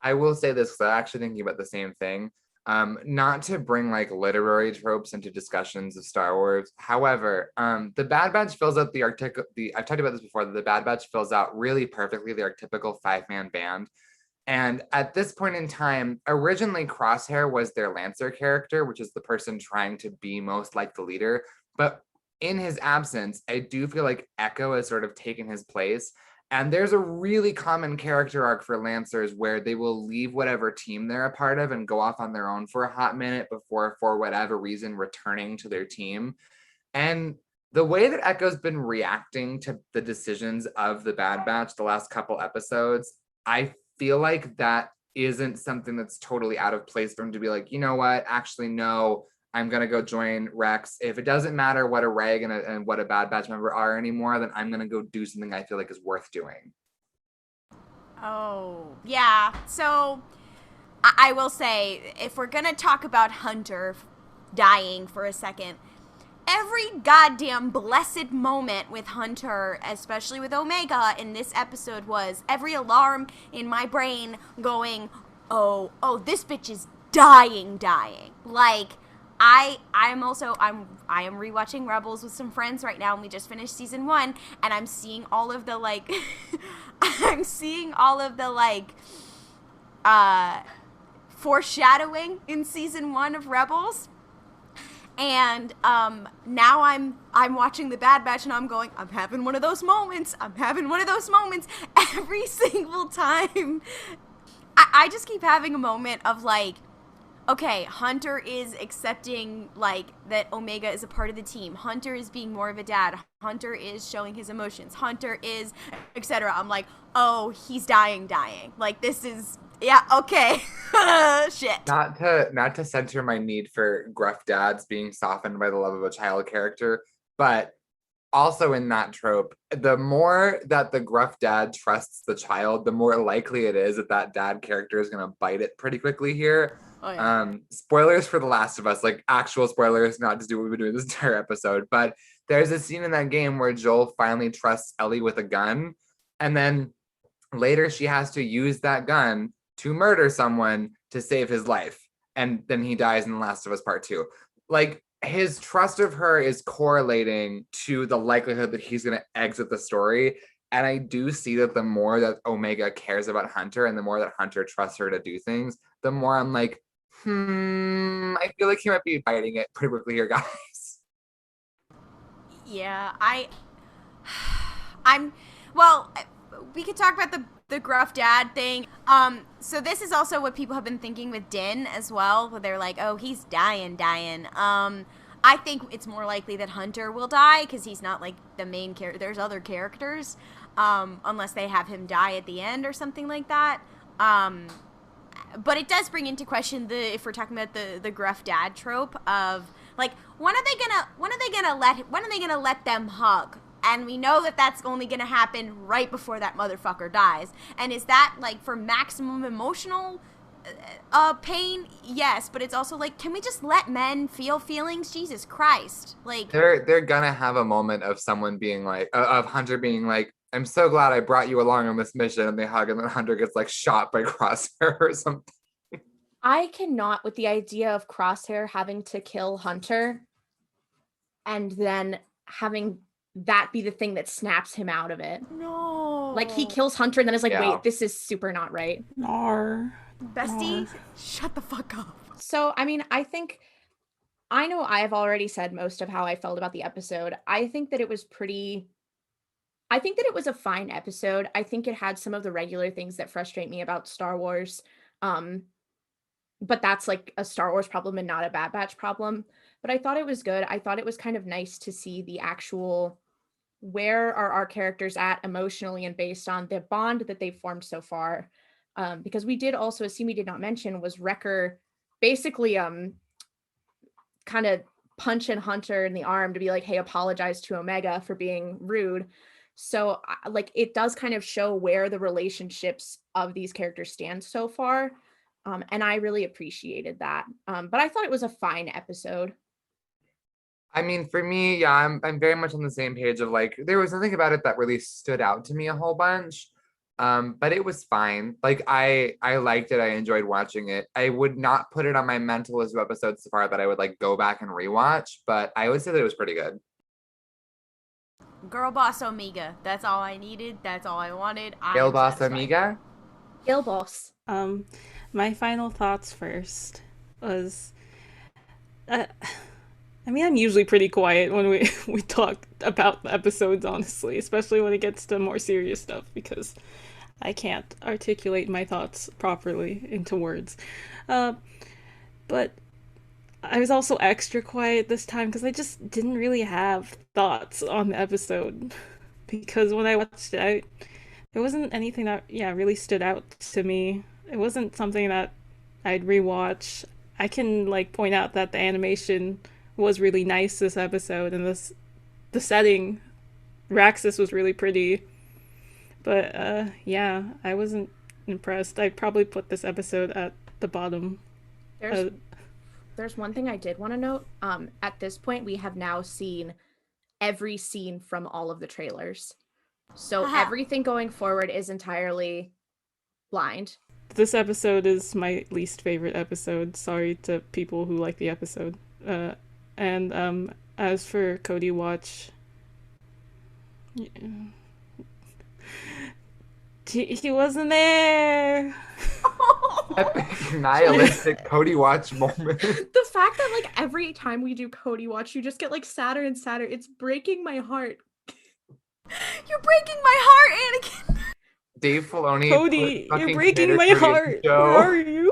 I will say this, because I'm actually thinking about the same thing. Not to bring like literary tropes into discussions of Star Wars. However, the Bad Batch fills out I've talked about this before, that the Bad Batch fills out really perfectly the archetypical 5-man band. And at this point in time, originally Crosshair was their Lancer character, which is the person trying to be most like the leader. But in his absence, I do feel like Echo has sort of taken his place. And there's a really common character arc for Lancers where they will leave whatever team they're a part of and go off on their own for a hot minute before, for whatever reason, returning to their team. And the way that Echo's been reacting to the decisions of the Bad Batch the last couple episodes, I feel like that isn't something that's totally out of place for him to be like, you know what, actually, no, I'm going to go join Rex. If it doesn't matter what a reg and what a Bad Batch member are anymore, then I'm going to go do something I feel like is worth doing. Oh, yeah. So I will say, if we're going to talk about Hunter dying for a second, every goddamn blessed moment with Hunter, especially with Omega in this episode, was every alarm in my brain going, oh, this bitch is dying. Like, I am rewatching Rebels with some friends right now, and we just finished season 1, and I'm seeing all of the like foreshadowing in season 1 of Rebels. And now I'm watching the Bad Batch, and I'm going, I'm having one of those moments every single time. I just keep having a moment of like, okay, Hunter is accepting, like, that Omega is a part of the team. Hunter is being more of a dad. Hunter is showing his emotions. Hunter is, etc. I'm like, oh, he's dying. Like, this is, yeah, okay. Shit. Not to center my need for gruff dads being softened by the love of a child character, but also in that trope, the more that the gruff dad trusts the child, the more likely it is that that dad character is going to bite it pretty quickly here. Oh, yeah. Spoilers for The Last of Us, like actual spoilers, not just do what we've been doing this entire episode, but there's a scene in that game where Joel finally trusts Ellie with a gun, and then later she has to use that gun to murder someone to save his life, and then he dies in The Last of Us Part 2. Like, his trust of her is correlating to the likelihood that he's going to exit the story. And I do see that the more that Omega cares about Hunter and the more that Hunter trusts her to do things, the more I'm like, I feel like he might be biting it pretty quickly here, guys. Yeah, I'm, well, we could talk about the gruff dad thing. So this is also what people have been thinking with Din as well, where they're like, oh, he's dying. I think it's more likely that Hunter will die because he's not like the main character. There's other characters, unless they have him die at the end or something like that. But it does bring into question if we're talking about the gruff dad trope of like, when are they gonna let them hug? And we know that that's only gonna happen right before that motherfucker dies. And is that like for maximum emotional pain? Yes, but it's also like, can we just let men feel feelings? Jesus Christ! Like, they're gonna have a moment of someone being like, of Hunter being like, I'm so glad I brought you along on this mission, and they hug, and then Hunter gets like shot by Crosshair or something. I cannot with the idea of Crosshair having to kill Hunter and then having that be the thing that snaps him out of it. no. Like, he kills Hunter and then is like, Yeah. wait, this is super not right. Bestie, shut the fuck up. So, I mean, I know I've already said most of how I felt about the episode. I think that it was a fine episode. I think it had some of the regular things that frustrate me about Star Wars. But that's like a Star Wars problem and not a Bad Batch problem. But I thought it was good. I thought it was kind of nice to see the actual, where are our characters at emotionally and based on the bond that they've formed so far. Because we did also, a scene we did not mention was Wrecker basically kind of punching Hunter in the arm to be like, hey, apologize to Omega for being rude. So like, it does kind of show where the relationships of these characters stand so far. And I really appreciated that. But I thought it was a fine episode. I mean, for me, yeah, I'm very much on the same page of like, there was nothing about it that really stood out to me a whole bunch. But it was fine. Like, I liked it. I enjoyed watching it. I would not put it on my mental list of episodes so far that I would like go back and rewatch, but I would say that it was pretty good. Girl boss Omega. That's all I needed. That's all I wanted. Girl boss Omega? Gil Boss. My final thoughts first was, I mean, I'm usually pretty quiet when we talk about the episodes, honestly, especially when it gets to more serious stuff, because I can't articulate my thoughts properly into words. But I was also extra quiet this time because I just didn't really have thoughts on the episode. Because when I watched it, there wasn't anything that, really stood out to me. It wasn't something that I'd rewatch. I can, like, point out that the animation was really nice this episode, and the setting, Raxus, was really pretty. But, I wasn't impressed. I'd probably put this episode at the bottom. There's one thing I did want to note. At this point, we have now seen every scene from all of the trailers. So everything going forward is entirely blind. This episode is my least favorite episode. Sorry to people who like the episode. And as for Cody Watch, he wasn't there. Epic nihilistic Cody Watch moment. The fact that like every time we do Cody Watch, you just get like sadder and sadder. It's breaking my heart. You're breaking my heart, Anakin. Dave Filoni. Cody, you're breaking my heart. Where are you?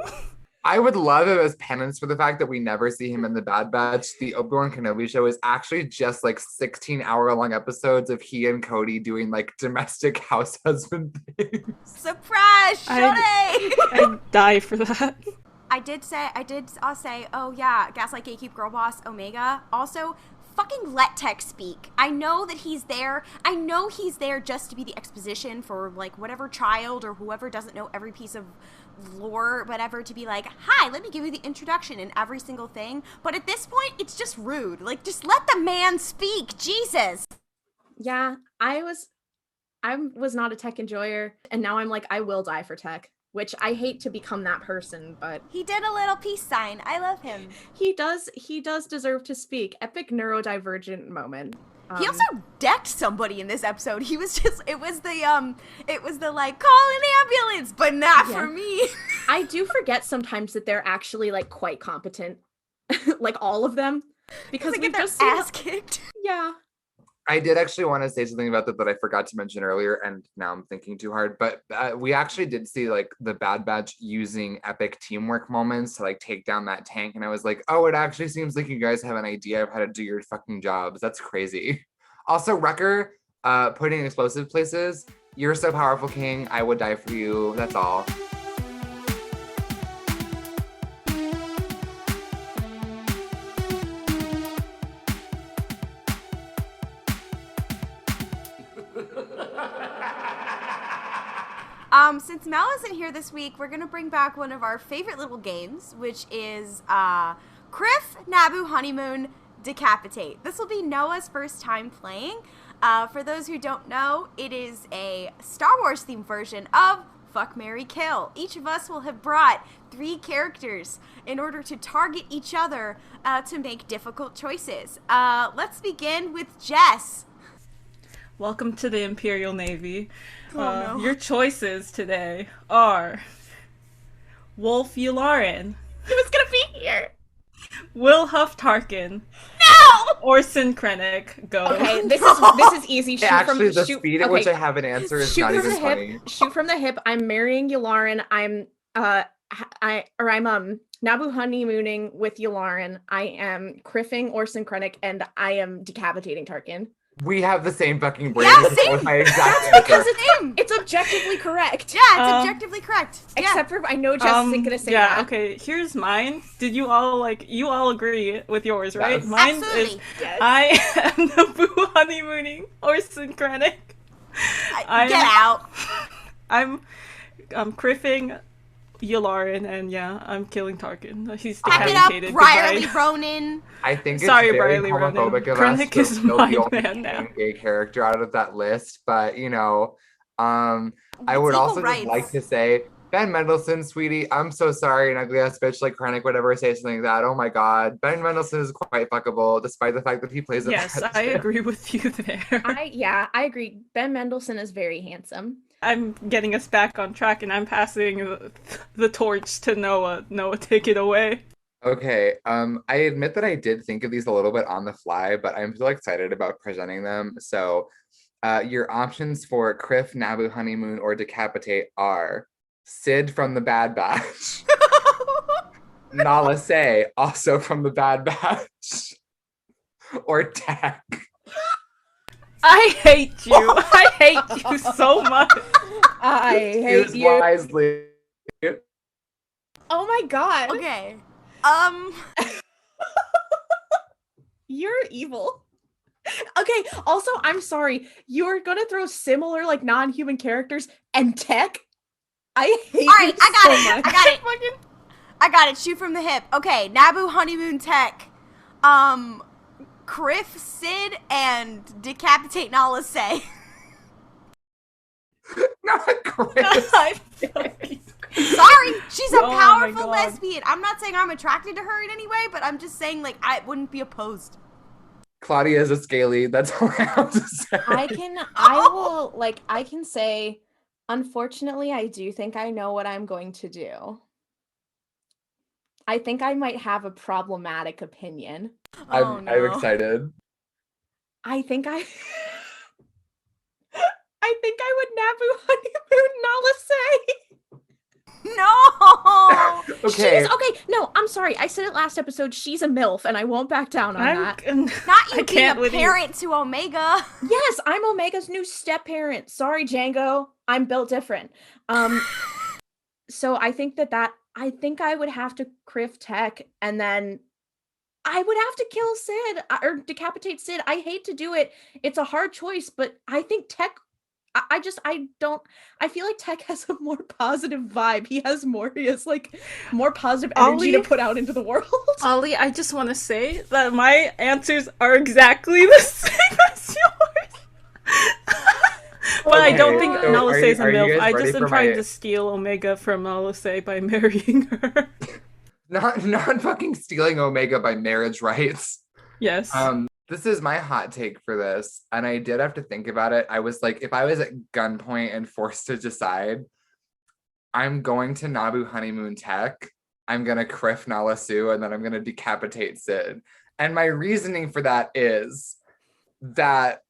I would love it as penance for the fact that we never see him in the Bad Batch. The Obi-Wan Kenobi show is actually just like 16-hour-long episodes of he and Cody doing like domestic house husband things. Surprise, Shorty! I'd die for that. I did say, oh yeah, Gaslight Gatekeep Girl Boss Omega. Also, fucking let Tech speak. I know that he's there. I know he's there just to be the exposition for like whatever child or whoever doesn't know every piece of lore, whatever, to be like, hi, let me give you the introduction in every single thing. But at this point, it's just rude. Like, just let the man speak. Jesus. Yeah, I was not a Tech enjoyer, and now I'm like, I will die for Tech, which I hate to become that person, but He did a little peace sign. I love him. he does deserve to speak. Epic neurodivergent moment. He also decked somebody in this episode. He was just, it was the like, call an ambulance, but not for me. I do forget sometimes that they're actually like quite competent, like all of them, because we've just seen ass kicked. Yeah. I did actually want to say something about that I forgot to mention earlier, and now I'm thinking too hard, but we actually did see like the Bad Batch using epic teamwork moments to like take down that tank, and I was like, oh, it actually seems like you guys have an idea of how to do your fucking jobs. That's crazy. Also, Wrecker, putting explosive places, you're so powerful, King. I would die for you. That's all. Since Mel isn't here this week, we're gonna bring back one of our favorite little games, which is Kriff, Naboo, Honeymoon, Decapitate. This will be Noah's first time playing. For those who don't know, it is a Star Wars themed version of Fuck, Marry, Kill. Each of us will have brought 3 characters in order to target each other to make difficult choices. Let's begin with Jess. Welcome to the Imperial Navy. No. Your choices today are Wolf Yularen, He was gonna be here. Will Huff Tarkin, No! Orson Krennic. Go. Okay, this is easy. Shoot Actually, from the shoot, speed at okay. which I have an answer is Shoot not from even the funny. hip. Shoot from the hip. I'm marrying Yularen. I'm Naboo honeymooning with Yularen. I am kriffing Orson Krennic, and I am decapitating Tarkin. We have the same fucking brain. Yeah, That same. was my exact Because answer. it's objectively correct. Yeah, it's objectively correct. Yeah. Except for I know Jess isn't gonna say yeah, that. okay, here's mine. Did you all agree with yours, right? Yes. Mine Absolutely. is Yes. I am Naboo honeymooning Orson Krennic. Get out. I'm kriffing Yularen, and yeah, I'm killing Tarkin. He's Pack it up, decapitated. Brierly Goodbye. Ronan. I think it's Sorry, very Briley Ronan. homophobic of us Krennic to is kill my the only man now. gay character out of that list, but you know, I It's would equal also just rights. like to say, Ben Mendelsohn, sweetie, I'm so sorry, an ugly ass bitch like Krennic would ever say something like that. Oh my god, Ben Mendelsohn is quite fuckable, despite the fact that he plays a Yes, bad I shit. agree with you there. I agree. Ben Mendelsohn is very handsome. I'm getting us back on track, and I'm passing the torch to Noah. Noah, take it away. Okay, I admit that I did think of these a little bit on the fly, but I'm so excited about presenting them. So, your options for Kriff, Naboo Honeymoon, or Decapitate are Sid from the Bad Batch, Nala Se, also from the Bad Batch, or Tech. I hate you. I hate you so much. I hate Choose you. wisely. Oh my god. Okay. You're evil. Okay, also, I'm sorry. You're gonna throw similar, like, non-human characters and Tech? I hate All right, you I got so it. much. I got it. Shoot from the hip. Okay, Naboo, Honeymoon, Tech. Kriff, Sid, and Decapitate Nala Se. Not Chris. I'm sorry. Sorry, she's a Oh my powerful God. lesbian. I'm not saying I'm attracted to her in any way, but I'm just saying, like, I wouldn't be opposed. Klaudia is a scaly. That's all I have to say. I can say, unfortunately, I do think I know what I'm going to do. I think I might have a problematic opinion. I'm excited. I think I would Naboo honeymoon Nala say. No. Okay. Okay, no, I'm sorry. I said it last episode. She's a MILF, and I won't back down on that. Not you being a parent to Omega. Yes, I'm Omega's new step-parent. Sorry, Django. I'm built different. So I think I think I would have to kriff Tech, and then I would have to kill Sid or decapitate Sid. I hate to do it. It's a hard choice, but I think Tech. I feel like Tech has a more positive vibe. He has more positive energy to put out into the world. Ollie, I just want to say that my answers are exactly the same as yours. But I don't think Nalase is a MILF. I just am trying to steal Omega from Nalase by marrying her. Not fucking stealing Omega by marriage rights. Yes. This is my hot take for this, and I did have to think about it. I was like, if I was at gunpoint and forced to decide, I'm going to Naboo honeymoon Tech, I'm gonna kriff Nala Su, and then I'm gonna decapitate Sid. And my reasoning for that is that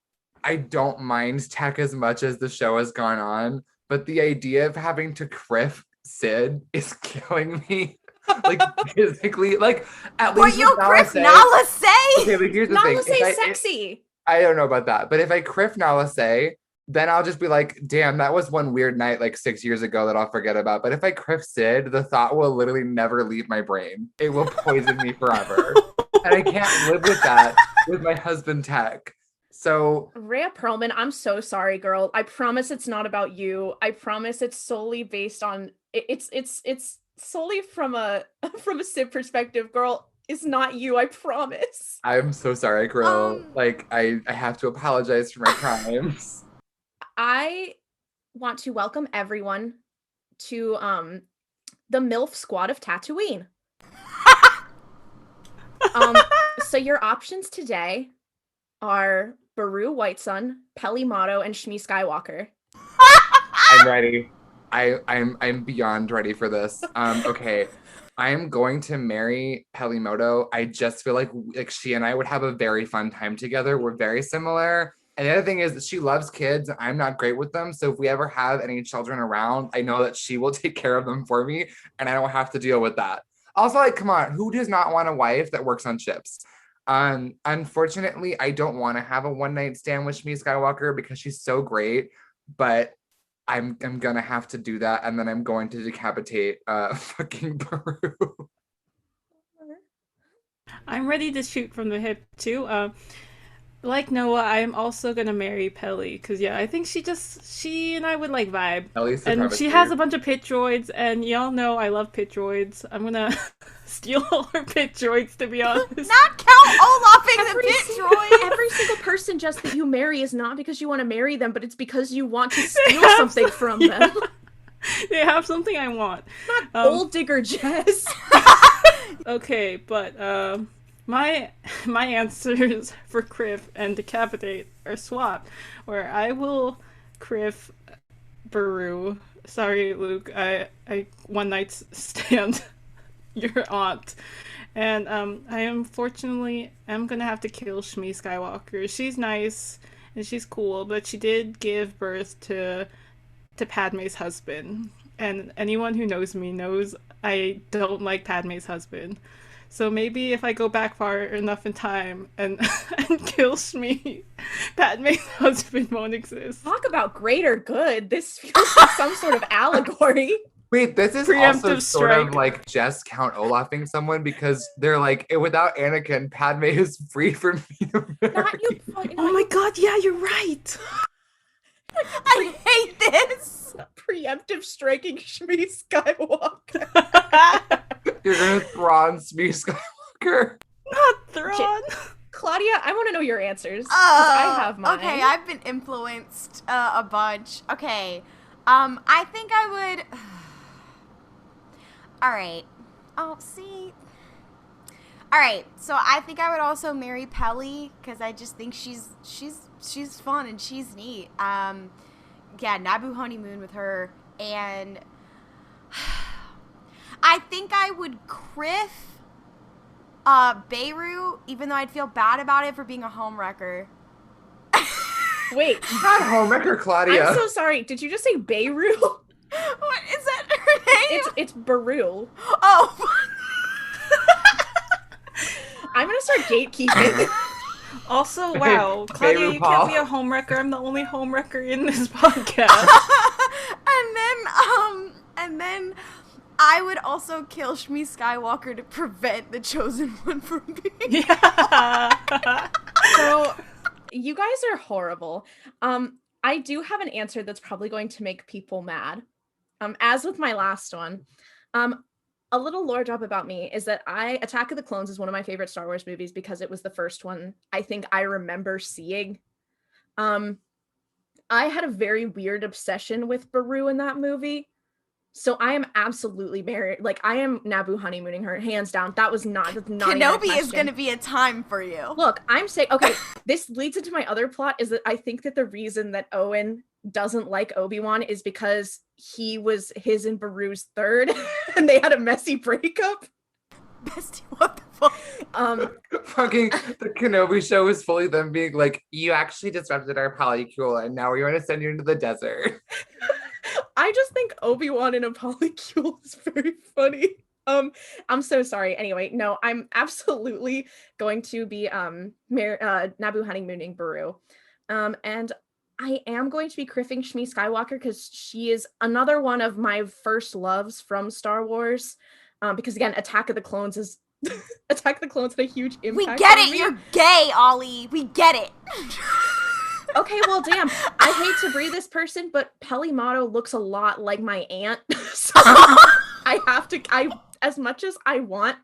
I don't mind Tech as much as the show has gone on, but the idea of having to kriff Sid is killing me. Like physically, like at least you kriff Nalase. Okay, but here's the thing. Nalase's sexy. I don't know about that, but if I kriff Nalase, then I'll just be like, damn, that was one weird night like 6 years ago that I'll forget about. But if I kriff Sid, the thought will literally never leave my brain. It will poison me forever. And I can't live with that with my husband Tech. So Rhea Perlman, I'm so sorry, girl. I promise it's not about you. I promise it's solely based on it's solely from a Sid perspective, girl. It's not you, I promise. I'm so sorry, girl. Like I have to apologize for my crimes. I want to welcome everyone to the MILF squad of Tatooine. So your options today are Baru Whitesun, Peli Motto, and Shmi Skywalker. I'm ready. I'm beyond ready for this. Okay. I am going to marry Peli Motto. I just feel like she and I would have a very fun time together. We're very similar. And the other thing is that she loves kids. I'm not great with them. So if we ever have any children around, I know that she will take care of them for me and I don't have to deal with that. Also, like, come on, who does not want a wife that works on ships? Unfortunately, I don't want to have a one-night stand with Shmi Skywalker because she's so great, but I'm gonna have to do that, and then I'm going to decapitate fucking Baru. I'm ready to shoot from the hip too. Like Noah, I'm also gonna marry Peli because I think she and I would like vibe. And she has a bunch of pit droids, and y'all know I love pit droids. I'm gonna steal all her pit droids, to be honest. Not count Olafing the pit droid. Every single person just that you marry is not because you want to marry them, but it's because you want to steal something from them. They have something I want. Not gold digger Jess. Okay, but my answers for kriff and decapitate are swapped, where I will kriff Baru. Sorry, Luke. I one night stand your aunt, and I unfortunately am gonna have to kill Shmi Skywalker. She's nice and she's cool, but she did give birth to Padme's husband, and anyone who knows me knows I don't like Padme's husband. So maybe if I go back far enough in time and kill Shmi, Padme's husband won't exist. Talk about greater good. This feels like some sort of allegory. Wait, this is Preemptive also sort of strike. like Jess Count Olafing someone because they're like, without Anakin, Padme is free for me to marry. Not you. Oh my god, yeah, you're right. I hate this. Preemptive striking Shmi Skywalker. You're gonna Thrawn Shmi Skywalker. Not Thrawn. Claudia, I want to know your answers. 'Cause I have mine. Okay, I've been influenced a bunch. Okay, I think I would. All right. Oh, see. All right. So I think I would also marry Peli because I just think she's fun and she's neat. Yeah, Naboo honeymoon with her, and I think I would kriff Beirut, even though I'd feel bad about it for being a homewrecker. Wait, Not homewrecker, Claudia. I'm so sorry. Did you just say Beirut? What is that her name? It's Baru. Oh. I'm gonna start gatekeeping. Also, wow, Klaudia, you can't be a homewrecker. I'm the only homewrecker in this podcast. and then I would also kill Shmi Skywalker to prevent the Chosen One from being. Yeah. So, you guys are horrible. I do have an answer that's probably going to make people mad. As with my last one, a little lore drop about me is that Attack of the Clones is one of my favorite Star Wars movies because it was the first one I think I remember seeing. I had a very weird obsession with Beru in that movie. So I am absolutely married. Like, I am Naboo honeymooning her, hands down. That's not Kenobi is going to be a time for you. Look, I'm saying, okay, this leads into my other plot, is that I think that the reason that Owen doesn't like Obi-Wan is because he was his and Beru's third, and they had a messy breakup. Bestie, what the fuck? Fucking the Kenobi show is fully them being like, you actually disrupted our polycule, and now we want to send you into the desert. I just think Obi-Wan in a polycule is very funny. I'm so sorry. Anyway, no, I'm absolutely going to be Naboo honeymooning Beru. And I am going to be kriffing Shmi Skywalker because she is another one of my first loves from Star Wars. Because again, Attack of the Clones had a huge impact. We get it. Me. You're gay, Ollie. We get it. Okay, well, damn. I hate to breathe this person, but Pelimato looks a lot like my aunt. So as much as I want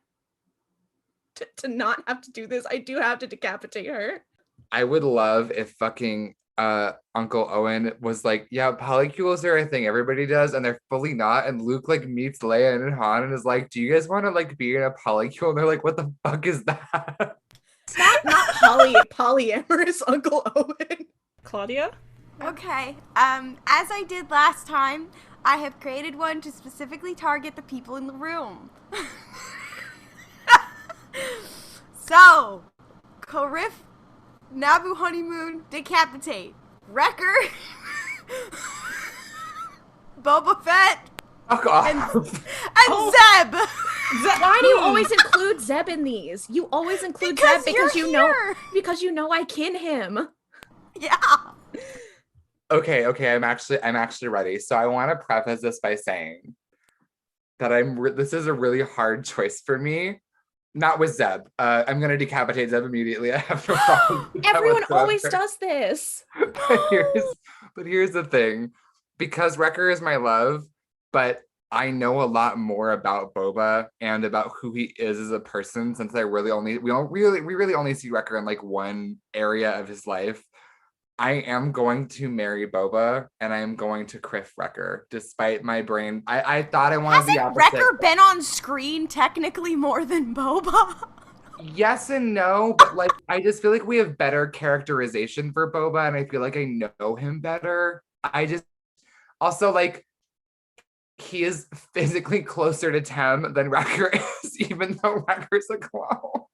to not have to do this, I do have to decapitate her. I would love if fucking Uncle Owen was like, yeah, polycules are a thing everybody does, and they're fully not. And Luke like meets Leia and Han and is like, do you guys want to like be in a polycule? And they're like, what the fuck is that? It's not polyamorous Uncle Owen. Klaudia? Okay. As I did last time, I have created one to specifically target the people in the room. So, Kriff, Naboo honeymoon, decapitate. Wrecker, Boba Fett, Fuck off. and Zeb. Why do you always include Zeb in these? You always include Because Zeb because you know I kin him. Yeah. Okay, I'm actually ready. So I want to preface this by saying that this is a really hard choice for me. Not with Zeb. I'm gonna decapitate Zeb immediately. I have no problem. Everyone always does this. But here's the thing. Because Wrecker is my love, but I know a lot more about Boba and about who he is as a person, since we really only see Wrecker in like one area of his life. I am going to marry Boba, and I am going to kriff Wrecker, despite my brain. I thought I wanted the opposite. Hasn't Wrecker been on screen technically more than Boba? Yes and no, but like I just feel like we have better characterization for Boba, and I feel like I know him better. I just also like he is physically closer to Tem than Wrecker is, even though Wrecker's a clone.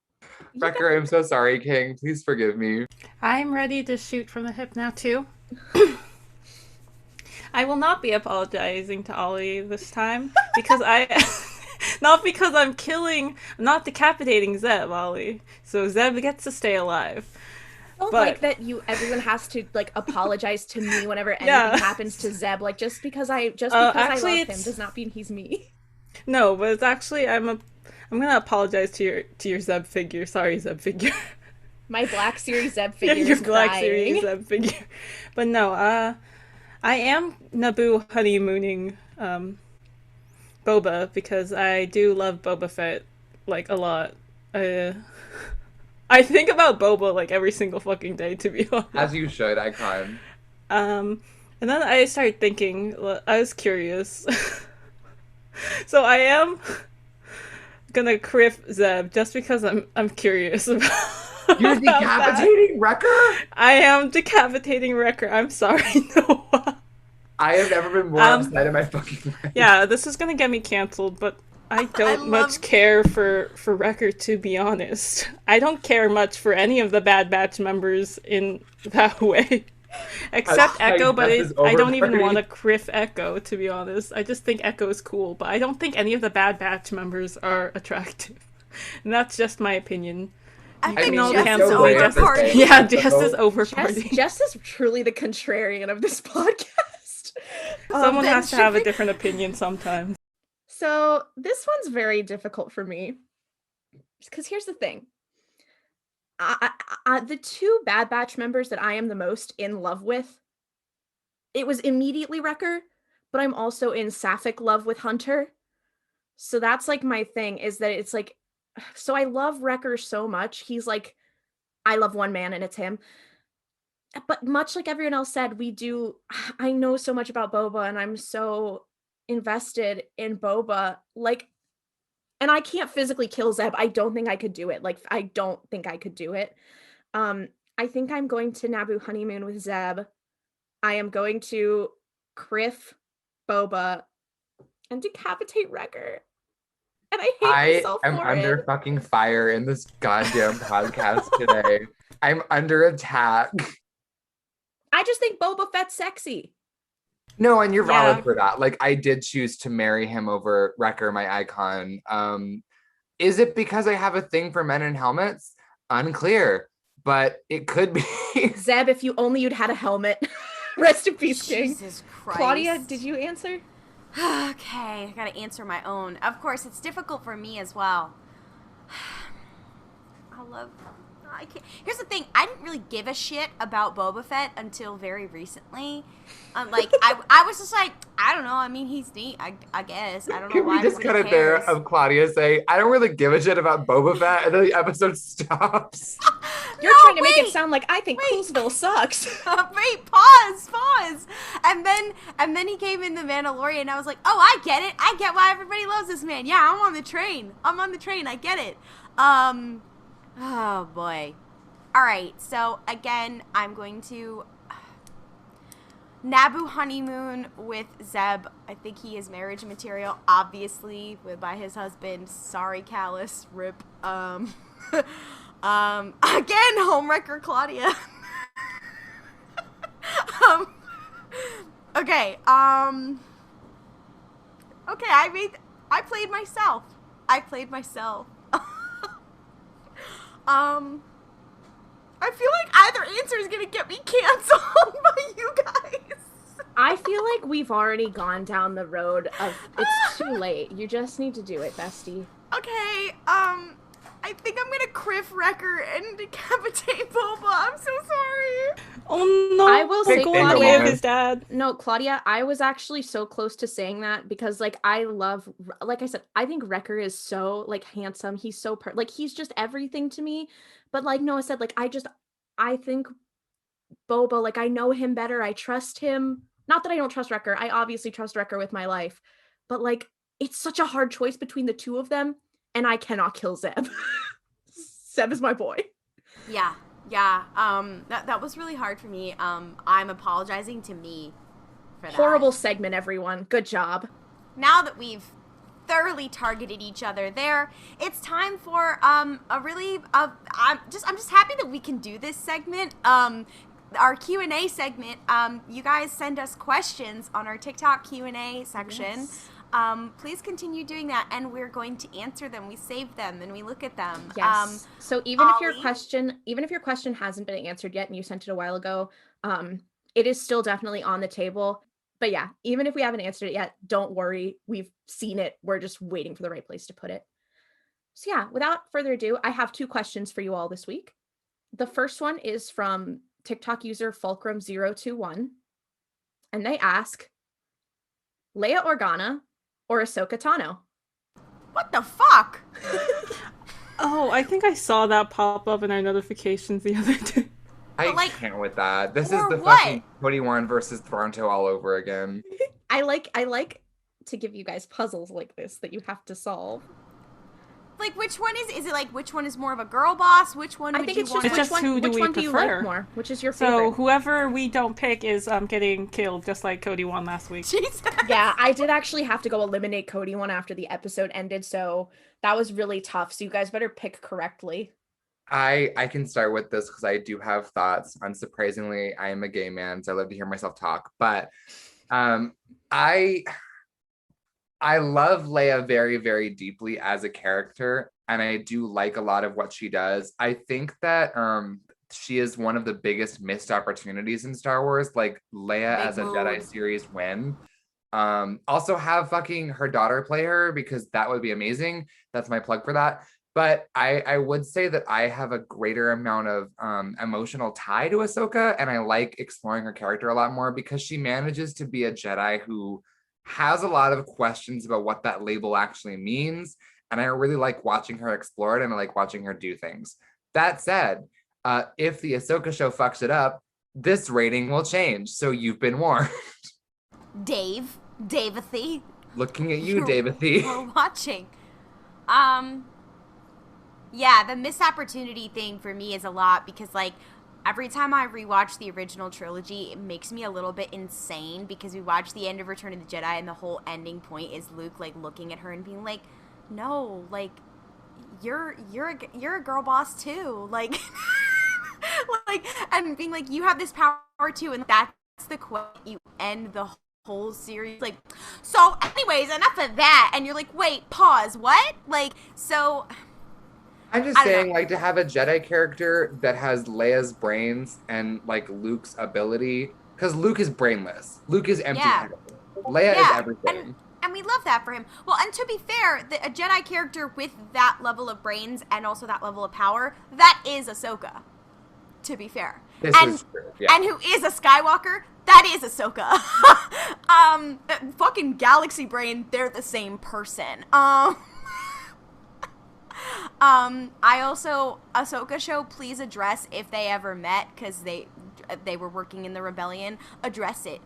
Wrecker, I'm so sorry, King. Please forgive me. I'm ready to shoot from the hip now, too. I will not be apologizing to Ollie this time, because not because I'm not decapitating Zeb, Ollie. So Zeb gets to stay alive. I don't like that everyone has to like apologize to me whenever anything happens to Zeb. Like just because I love him does not mean he's me. No, but it's actually I'm gonna apologize to your Zeb figure. Sorry, Zeb figure. My Black Series Zeb figure is your Black crying. Series Zeb figure. But no, I am Naboo honeymooning Boba because I do love Boba Fett like a lot. I think about Boba like every single fucking day, to be honest. As you should, icon. And then I started thinking. I was curious, so I am gonna kriff Zeb just because I'm curious about. You're decapitating Wrecker? I am decapitating Wrecker. I'm sorry, Noah. I have never been more upset in my fucking life. Yeah, this is gonna get me canceled, but I don't much care for Wrecker, to be honest. I don't care much for any of the Bad Batch members in that way. Except Echo, but Jess is I don't even overparty. want a kriff Echo, to be honest. I just think Echo is cool, but I don't think any of the Bad Batch members are attractive. And that's just my opinion. I can think all Jess cancel is me, over Jess party. Yeah, Jess is over party. Jess is truly the contrarian of this podcast. Someone then has to have a shipping- different opinion sometimes. So this one's very difficult for me. Because here's the thing. The two Bad Batch members that I am the most in love with, it was immediately Wrecker, but I'm also in sapphic love with Hunter. So that's like my thing, is that it's like, so I love Wrecker so much. He's like, I love one man and it's him. But much like everyone else said, I know so much about Boba and I'm so invested in Boba. Like, and I can't physically kill Zeb. I don't think I could do it. Like, I don't think I could do it. I think I'm going to Naboo honeymoon with Zeb. I am going to kriff Boba and decapitate Wrecker. And I hate myself am for under it. fucking fire in this goddamn podcast today. I'm under attack. I just think Boba Fett's sexy. No, and you're valid Yeah. for that. Like, I did choose to marry him over Wrecker, my icon. Is it because I have a thing for men in helmets? Unclear, but it could be. Zeb, if you'd had a helmet. Rest in peace, King. Jesus Christ. Claudia, did you answer? Okay, I gotta answer my own. Of course, it's difficult for me as well. I can't. Here's the thing, I didn't really give a shit about Boba Fett until very recently. I was just like, I don't know, I mean, he's neat, I guess. I don't know Can why we just cut everybody it there cares. of Claudia saying, I don't really give a shit about Boba Fett, and then the episode stops. You're No, trying to make wait, it sound like I think wait. Coolsville sucks. Wait, pause. And then he came in The Mandalorian, and I was like, oh, I get it. I get why everybody loves this man. Yeah, I'm on the train. I get it. Oh boy. All right. So again, I'm going to Naboo honeymoon with Zeb. I think he is marriage material, obviously, by his husband. Sorry, Callus. Rip. Again, homewrecker Claudia. Okay, okay, I played myself. I feel like either answer is gonna get me canceled by you guys. I feel like we've already gone down the road of it's too late. You just need to do it, bestie. Okay, I think I'm gonna kriff Wrecker and decapitate Boba. I'm so sorry. Oh no! I will say, going the way Claudia- of his dad. No, Claudia, I was actually so close to saying that because, like, like I said, I think Wrecker is so, like, handsome. He's so, like, he's just everything to me. But like Noah said, like, I think Boba, like, I know him better. I trust him. Not that I don't trust Wrecker. I obviously trust Wrecker with my life. But, like, it's such a hard choice between the two of them, and I cannot kill Zeb. Zeb is my boy. Yeah. That was really hard for me. I'm apologizing to me for that. Horrible segment, everyone. Good job. Now that we've thoroughly targeted each other there, it's time for I'm just happy that we can do this segment. Our Q&A segment. You guys send us questions on our TikTok Q&A section. Yes. Please continue doing that, and we're going to answer them. We save them and we look at them. Yes. So even if your Ollie? question hasn't been answered yet and you sent it a while ago, it is still definitely on the table. But yeah, even if we haven't answered it yet, don't worry. We've seen it. We're just waiting for the right place to put it. So yeah, without further ado, I have 2 questions for you all this week. The first one is from TikTok user Fulcrum021. And they ask, Leia Organa or Ahsoka Tano? What the fuck? Oh, I think I saw that pop up in our notifications the other day. I But, like, can't with that. This is or the what? fucking Cody Warren versus Toronto all over again. I like to give you guys puzzles like this that you have to solve. Like, which one is it like, which one is more of a girl boss? Which one I would think you it's want just It's which just one, who do which we one do you prefer? like more? Which is your So favorite? whoever we don't pick is getting killed, just like Cody won last week. Jesus. Yeah, I did actually have to go eliminate Cody one after the episode ended, so that was really tough. So you guys better pick correctly. I can start with this because I do have thoughts. Unsurprisingly, I am a gay man, so I love to hear myself talk. But I I love Leia very, very deeply as a character, and I do like a lot of what she does. I think that she is one of the biggest missed opportunities in Star Wars. Like Leia Big as a mood. Jedi series win. Also have fucking her daughter play her because that would be amazing. That's my plug for that. But I would say that I have a greater amount of emotional tie to Ahsoka, and I like exploring her character a lot more because she manages to be a Jedi who has a lot of questions about what that label actually means. And I really like watching her explore it, and I like watching her do things. That said, if the Ahsoka show fucks it up, this rating will change. So you've been warned. Davathy. Looking at you, Davathy. We're watching. Yeah, the missed opportunity thing for me is a lot because, like, every time I rewatch the original trilogy, it makes me a little bit insane because we watch the end of Return of the Jedi and the whole ending point is Luke, like, looking at her and being like, no, like, you're a girl boss too. Like, like, and being like, you have this power too, and that's the quote you end the whole series like. So anyways, enough of that. And you're like, wait, pause, what? Like, so I'm just saying, like, to have a Jedi character that has Leia's brains and like Luke's ability, because Luke is brainless. Luke is empty-headed. Leia is everything. And we love that for him. Well, and to be fair, a Jedi character with that level of brains and also that level of power, that is Ahsoka. To be fair. This is true. Yeah. And who is a Skywalker? That is Ahsoka. Fucking galaxy brain, they're the same person. I also, Ahsoka show, please address if they ever met, because they were working in the rebellion. Address it.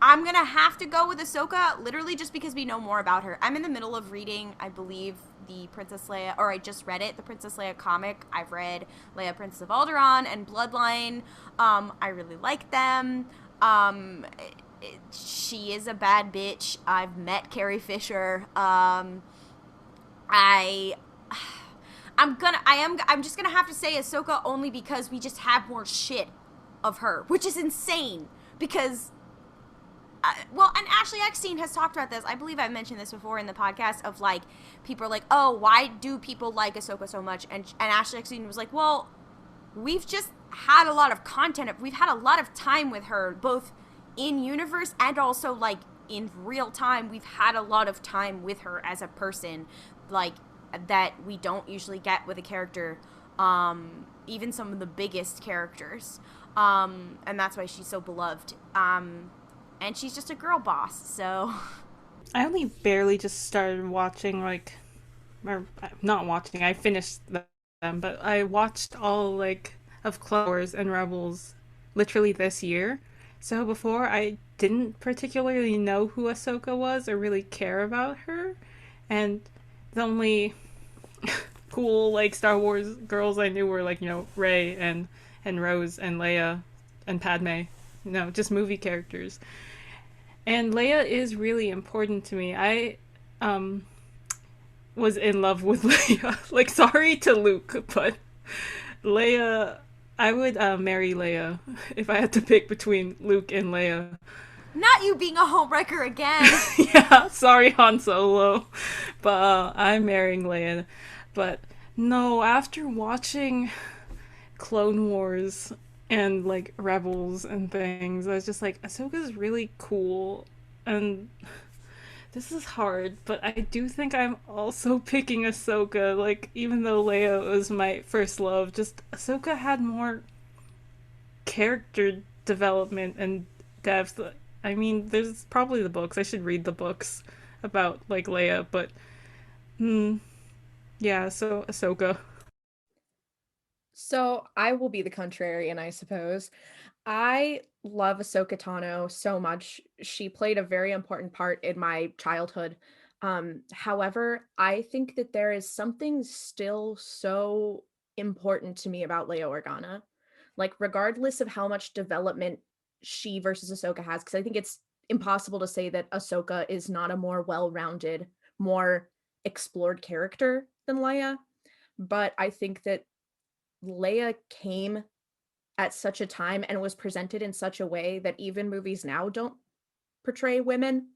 I'm gonna have to go with Ahsoka, literally just because we know more about her. I'm in the middle of reading, I believe, the Princess Leia, or I just read it, the Princess Leia comic. I've read Leia, Princess of Alderaan, and Bloodline. I really like them. She is a bad bitch. I've met Carrie Fisher. I'm just gonna have to say Ahsoka only because we just have more shit of her, which is insane because, well, and Ashley Eckstein has talked about this. I believe I've mentioned this before in the podcast of, like, people are like, oh, why do people like Ahsoka so much? And Ashley Eckstein was like, well, we've just had a lot of content. We've had a lot of time with her, both in universe and also, like, in real time. We've had a lot of time with her as a person, like, that we don't usually get with a character, even some of the biggest characters. And that's why she's so beloved. And she's just a girl boss, so. I only barely just started watching, like, or not watching, I finished them, but I watched all, like, of Clone Wars and Rebels literally this year. So before, I didn't particularly know who Ahsoka was or really care about her. And the only cool, like, Star Wars girls I knew were, like, you know, Rey and Rose and Leia and Padme. You know, just movie characters. And Leia is really important to me. I was in love with Leia. Like, sorry to Luke, but Leia, I would marry Leia if I had to pick between Luke and Leia. Not you being a homewrecker again. Yeah, sorry Han Solo, but I'm marrying Leia. But no, after watching Clone Wars and, like, Rebels and things, I was just like, Ahsoka's really cool, and this is hard, but I do think I'm also picking Ahsoka. Like, even though Leia was my first love, just Ahsoka had more character development and depth. I mean, there's probably the books. I should read the books about, like, Leia, but yeah, so Ahsoka. So I will be the contrarian, I suppose. I love Ahsoka Tano so much. She played a very important part in my childhood. However, I think that there is something still so important to me about Leia Organa. Like, regardless of how much development she versus Ahsoka has, because I think it's impossible to say that Ahsoka is not a more well-rounded, more explored character than Leia. but I think that Leia came at such a time and was presented in such a way that even movies now don't portray women.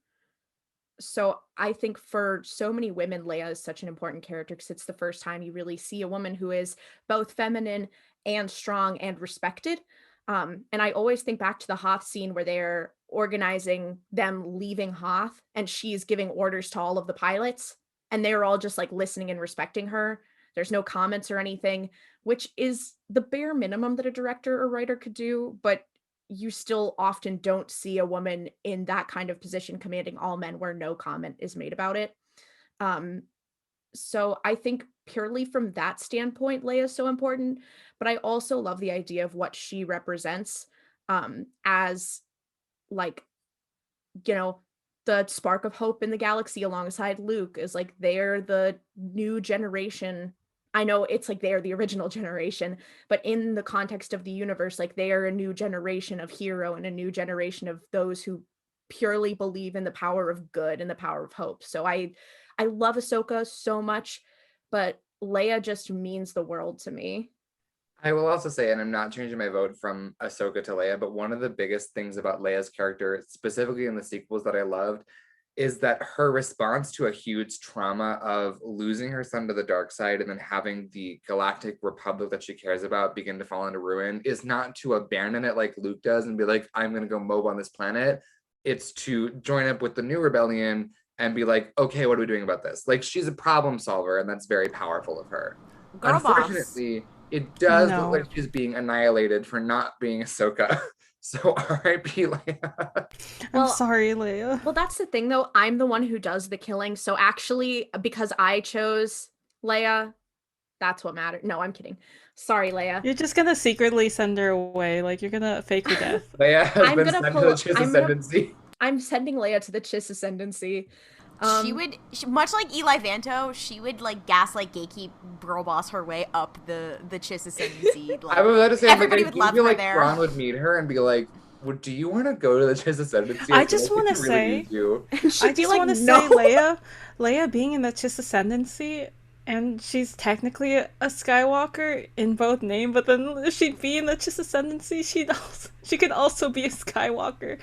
So I think for so many women, Leia is such an important character because it's the first time you really see a woman who is both feminine and strong and respected. And I always think back to the Hoth scene where they're organizing them leaving Hoth and she's giving orders to all of the pilots and they're all just like listening and respecting her. There's no comments or anything, which is the bare minimum that a director or writer could do, but you still often don't see a woman in that kind of position commanding all men where no comment is made about it. So I think purely from that standpoint, Leia is so important, but I also love the idea of what she represents as like, you know, the spark of hope in the galaxy alongside Luke is like, they're the new generation. I know it's like they're the original generation, but in the context of the universe, like they are a new generation of hero and a new generation of those who purely believe in the power of good and the power of hope. So I love Ahsoka so much, but Leia just means the world to me. I will also say, and I'm not changing my vote from Ahsoka to Leia, but one of the biggest things about Leia's character, specifically in the sequels that I loved, is that her response to a huge trauma of losing her son to the dark side and then having the Galactic Republic that she cares about begin to fall into ruin is not to abandon it like Luke does and be like, I'm going to go mob on this planet. It's to join up with the new rebellion and be like, okay, what are we doing about this? Like, she's a problem solver, and that's very powerful of her. Girl Unfortunately, it does look like she's being annihilated for not being Ahsoka. So R.I.P. Leia. I'm sorry, Leia. Well, that's the thing, though. I'm the one who does the killing. So actually, because I chose Leia, that's what mattered. No, I'm kidding. Sorry, Leia. You're just gonna secretly send her away. Like, you're gonna fake her death. Leia has been sent to the Chiss Ascendancy. I'm sending Leia to the Chiss Ascendancy. She would, much like Eli Vanto, she would like gaslight, gatekeep, girl boss her way up the Chiss Ascendancy. Like, I was about to say, everybody would love her like there. Thrawn would meet her and be like, do you want to go to the Chiss Ascendancy? I just want to say, Leia being in the Chiss Ascendancy, and she's technically a Skywalker in both name, but then if she'd be in the Chiss Ascendancy, she could also be a Skywalker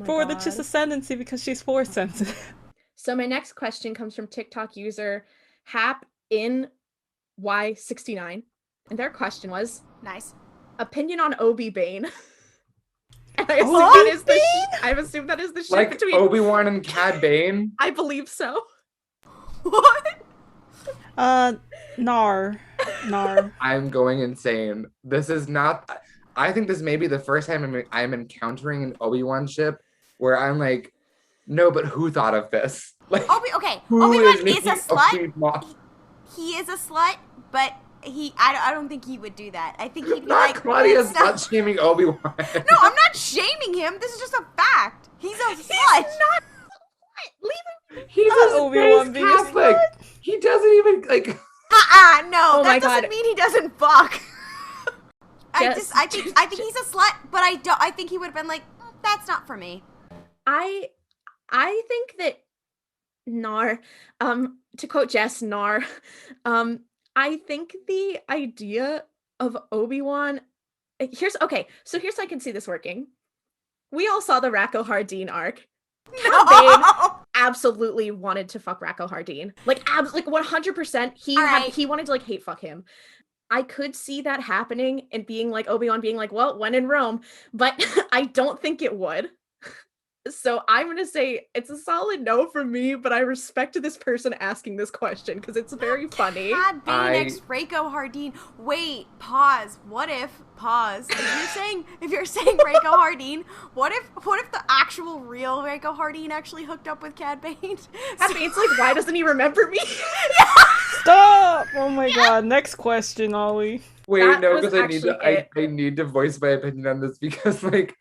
for the Chiss Ascendancy because she's Force sensitive. So my next question comes from TikTok user HapInY69, and their question was, nice opinion on Obi Bane. And I assume that is the ship like between Obi-Wan and Cad Bane. I believe so. What? Nar. I'm going insane. This is not. I think this may be the first time I'm encountering an Obi-Wan ship where I'm like, no, but who thought of this? Like, Obi-Wan is a slut. He is a slut, but I don't think he would do that. I think he'd be like, Claudia's not shaming Obi-Wan. No, I'm not shaming him. This is just a fact. He's a slut. He's not. Leave him. He's a Obi-Wan Catholic. He doesn't even like. No, that doesn't mean he doesn't fuck. I think he's a slut, but I think he would have been like, that's not for me. I think that Nar, to quote Jess, Nar, I think the idea of Obi-Wan, here's how I can see this working. We all saw the Racco Hardeen arc. No! Bane absolutely wanted to fuck Racco Hardeen. Like 100%. He wanted to like hate fuck him. I could see that happening and being like Obi-Wan being like, well, when in Rome, but I don't think it would. So I'm going to say it's a solid no from me, but I respect this person asking this question because it's very funny. Cad Bane x Racco Hardeen. Wait, pause. If you're saying Racco Hardeen, what if the actual real Racco Hardeen actually hooked up with Cad Bane? Cad Bane's like, why doesn't he remember me? Stop! Oh my god, next question, Ollie. Wait, no, because I need to voice my opinion on this because like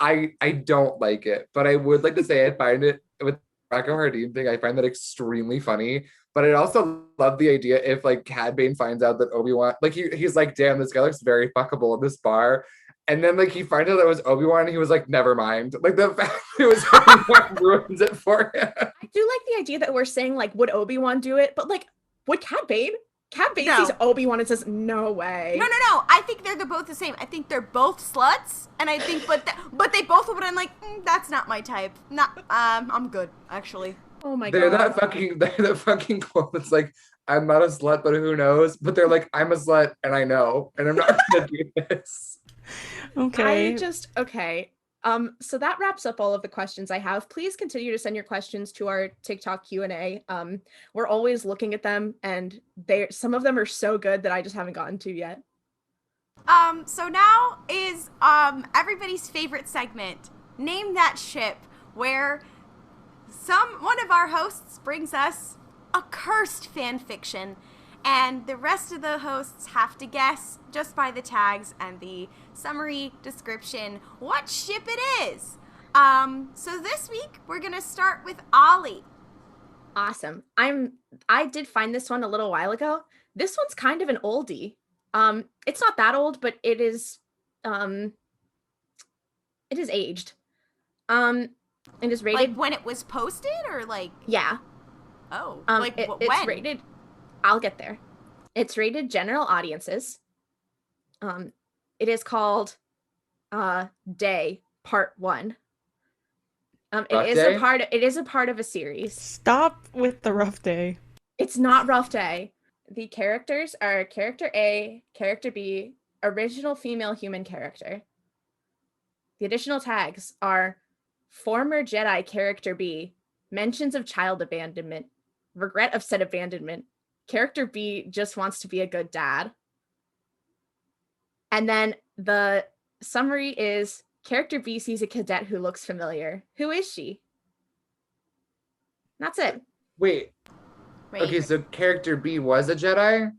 I don't like it, but I would like to say I find it with the Racco Hardeen thing, I find that extremely funny. But I also love the idea if like Cad Bane finds out that Obi-Wan, like he's like, damn, this guy looks very fuckable in this bar. And then like he finds out that it was Obi-Wan and he was like, never mind. Like the fact that it was Obi-Wan ruins it for him. I do like the idea that we're saying like, would Obi-Wan do it? But like, would Cad Bane? Cad Bane sees Obi-Wan and says, no way. No. I think they're both the same. I think they're both sluts, and I think, but they both would. I'm like, that's not my type. Not, I'm good, actually. Oh my they're god. They're the fucking quote that's like, I'm not a slut, but who knows? But they're like, I'm a slut, and I know, and I'm not gonna do this. Okay. Okay. So that wraps up all of the questions I have. Please continue to send your questions to our TikTok Q&A. We're always looking at them, and some of them are so good that I just haven't gotten to yet. So now is everybody's favorite segment, Name That Ship, where one of our hosts brings us a cursed fan fiction, and the rest of the hosts have to guess just by the tags and the summary description what ship it is. So this week we're gonna start with Ollie. Awesome. I did find this one a little while ago. This one's kind of an oldie. It's not that old, but it is aged. It is rated like when it was posted, or like yeah. Oh, it's when? rated. I'll get there. It's rated general audiences. It is called Day Part 1. It is a part of a series. Stop with the rough day. It's not rough day. The characters are character A, character B, original female human character. The additional tags are former Jedi character B, mentions of child abandonment, regret of said abandonment, character B just wants to be a good dad. And then the summary is character B sees a cadet who looks familiar. Who is she? That's it. Wait. Okay, so character B was a Jedi?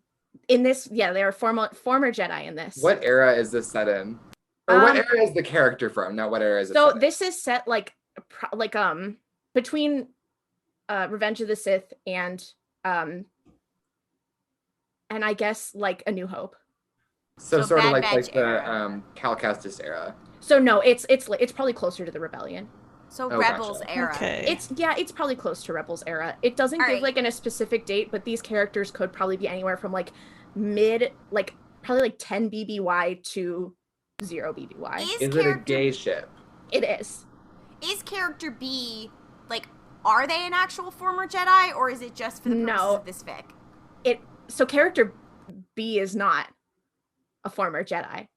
In this, yeah, they are former Jedi in this. What era is this set in? Or what era is the character from? Not what era is it so set in? This is set between Revenge of the Sith and I guess like A New Hope. So sort of like the Cal Kestis era. So no, it's probably closer to the Rebellion. So Rebels gotcha. era. Okay. It's probably close to Rebels era. It doesn't give like a specific date, but these characters could probably be anywhere from like probably like 10 BBY to 0 BBY. Is it a gay ship? It is. Is character B like, are they an actual former Jedi, or is it just for the purposes of this fic? So character B is not a former Jedi.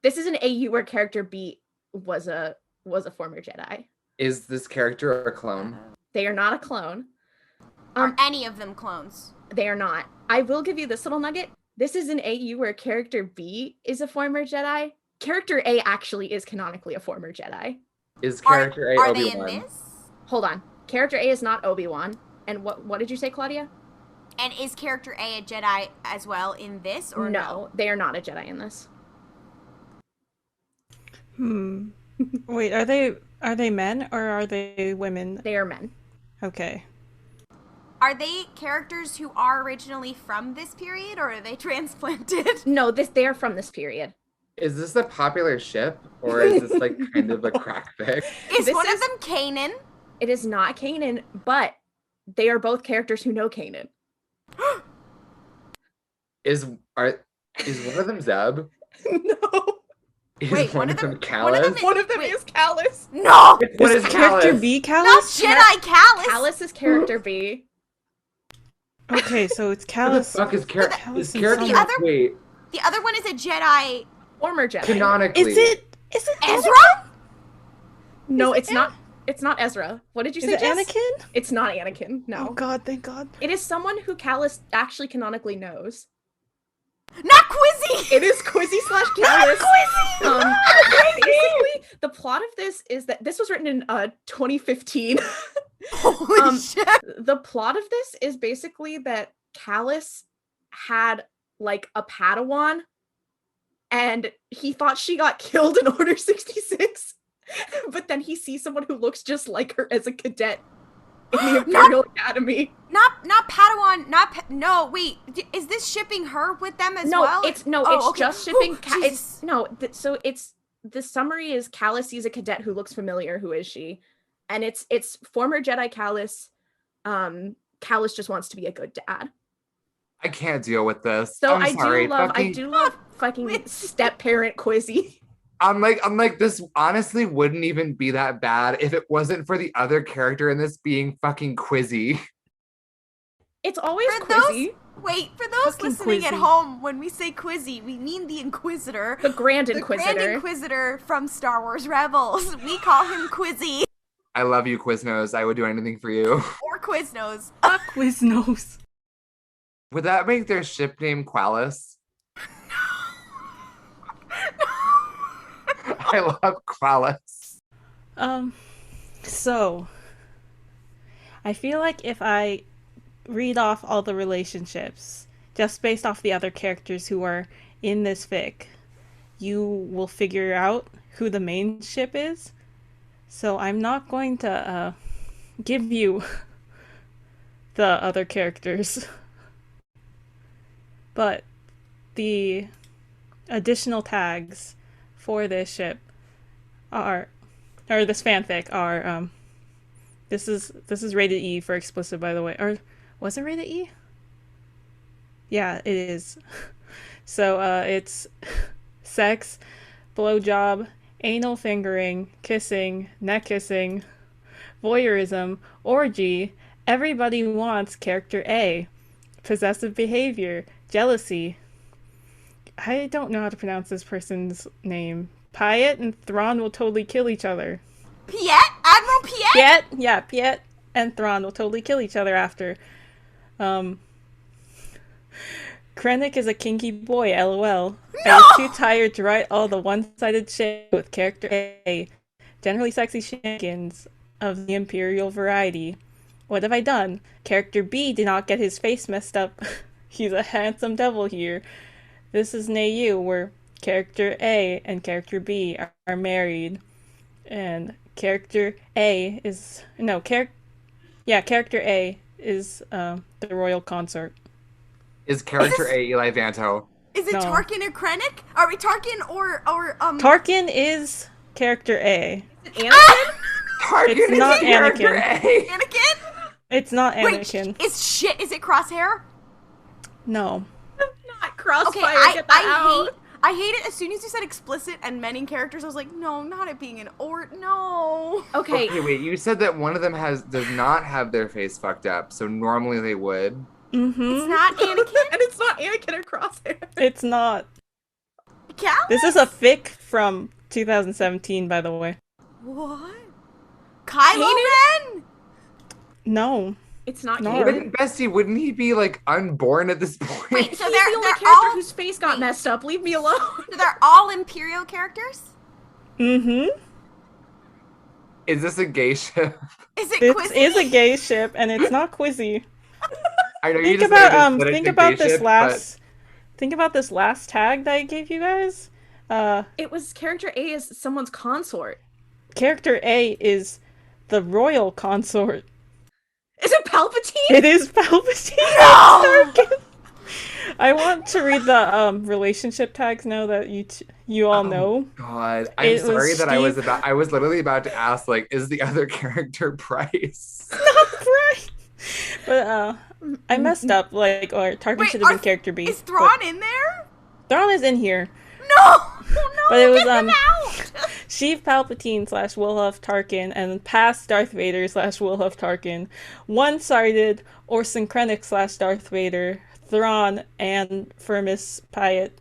This is an AU where character B was a former Jedi. Is this character a clone? They are not a clone. Are any of them clones? They are not. I will give you this little nugget. This is an AU where character B is a former Jedi. Character A actually is canonically a former Jedi. Is character A Obi-Wan? Obi-Wan? They in this? Hold on. Character A is not Obi-Wan. And what did you say, Klaudia? And is character A Jedi as well in this, or no? They are not a Jedi in this. Wait, are they men or are they women? They are men. Okay. Are they characters who are originally from this period, or are they transplanted? No, they are from this period. Is this a popular ship, or is this like kind of a crack fic? Is one of them Kanan? It is not Kanan, but they are both characters who know Kanan. Is one of them Zeb? No. Is one of them Callus? One of them is Callus. No! What is character Callus? B Callus? Not Jedi Callus! Callus is character B. Okay, so it's What the Callus. fuck is character? Callus Is character? and Summer. Wait, The other one is a Jedi. Former Jedi. canonically. Is it Ezra? No, it's not. It's not Ezra. What did you say, Is it Jess? Anakin? It's not Anakin. No. Oh god, thank god. It is someone who Callus actually canonically knows. Not Quizzy! It is Quizzy / Not Callus. Quizzy! Basically, the plot of this is that this was written in 2015. Holy shit! The plot of this is basically that Callus had like a Padawan, and he thought she got killed in Order 66. But then he sees someone who looks just like her as a cadet in the Imperial Academy. Not Padawan, no, wait, is this shipping her with them as well? It's okay. just shipping Jesus. it's the summary is Callus sees a cadet who looks familiar. Who is she? And it's former Jedi Callus. Callus just wants to be a good dad. I can't deal with this. So I'm sorry. I do love fucking step parent Quizzy. I'm like, this honestly wouldn't even be that bad if it wasn't for the other character in this being fucking Quizzy. It's always Quizzy. For those Fucking listening at Quizzy. home, when we say Quizzy, we mean the Inquisitor. The Grand The Inquisitor. Grand Inquisitor from Star Wars Rebels. We call him Quizzy. I love you, Quiznos. I would do anything for you. Or Quiznos. Quiznos. Would that make their ship name Qualis? I love Qualis. So I feel like if I read off all the relationships just based off the other characters who are in this fic, you will figure out who the main ship is. So I'm not going to give you the other characters. But the additional tags for this ship or this fanfic are this is rated E for explicit, by the way. Or was it rated E? Yeah, it is. So it's sex, blowjob, anal fingering, kissing, neck kissing, voyeurism, orgy, everybody wants character A, possessive behavior, jealousy. I don't know how to pronounce this person's name. Piet and Thrawn will totally kill each other. Piet? Admiral Piet? Piet? Yeah, Piet and Thrawn will totally kill each other after. Krennic is a kinky boy, lol. No! I was too tired to write all the one-sided shit with character A. Generally sexy shenanigans of the Imperial variety. What have I done? Character B did not get his face messed up. He's a handsome devil here. This is Nayu, where character A and character B are married. And character A is... No, character A is the royal consort. Is character A Eli Vanto? Is it No. Tarkin or Krennic? Are we Tarkin or Tarkin is character A. Anakin? Tarkin It's is not character Anakin. A. Anakin? It's not Anakin. Wait, is it Crosshair? No. Not Crossfire. Okay, Get that out. I hate it. As soon as you said explicit and many characters, I was like, no, not it being an or no. Okay. Okay, wait. You said that one of them does not have their face fucked up, so normally they would. Mm-hmm. It's not Anakin. And it's not Anakin or Crosshair. It's not. Cal? This is a fic from 2017, by the way. What? Kylo Ren? No. It's not No. Kanan. Wouldn't he be like unborn at this point? Wait, He's so the they're only character all whose face got messed up. Leave me alone. so they're all Imperial characters? Mm-hmm. Is this a gay ship? Is it This Quizzy? is a gay ship, and it's not Quizzy. I know you Think just about said that it's think a about gay this ship, last think about this last tag that I gave you guys. It was character A is someone's consort. Character A is the royal consort. Is it Palpatine? It is Palpatine. No! Tarkin. I want to read the relationship tags now that you all know. God, I'm It was sorry that Steve- I was literally about to ask, like, is the other character Bryce? Not right. But I messed up. Like, or Tarkin Wait, should have been character B. Is Thrawn in there? Thrawn is in here. No! No, But it was, get him out! Sheev Palpatine / Wilhuff Tarkin and past Darth Vader / Wilhuff Tarkin, one-sided Orson Krennic / Darth Vader, Thrawn, and Firmus Piet.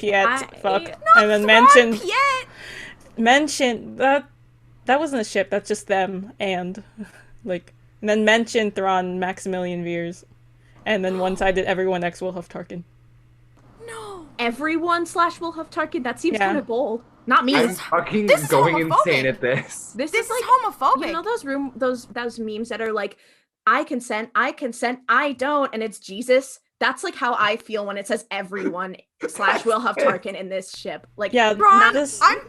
And then Thrawn, mention that wasn't a ship, that's just them, and then mention Thrawn Maximilian Veers, and then one-sided everyone X Wilhuff Tarkin. No. Everyone / Wilhuff Tarkin? That seems Yeah. kind of bold. Not me. I'm fucking this is going homophobic. insane at this. This This is is like, homophobic. you know those memes that are like, I consent, I don't, and it's Jesus? That's like how I feel when it says everyone / Wilhuff Tarkin in this ship. Like, Yeah, Ron, this I'm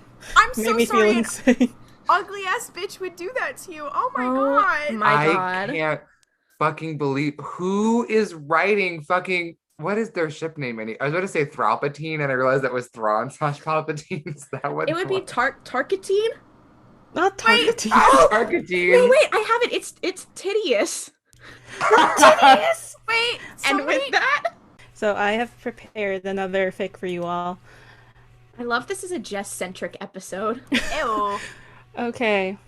made so me feel sorry an insane. ugly ass bitch would do that to you. Oh my Oh god. my I God. can't fucking believe who is writing fucking. What is their ship name? I was about to say Thralpatine, and I realized that was Thrawn / Palpatine. Is that what it would be was? Tarkatine? Not Tarkin. Tarkatine. Wait, I have it. It's Tiddious. Tiddious. Wait. So And maybe So I have prepared another fic for you all. I love this is a Jess-centric episode. Ew. Okay.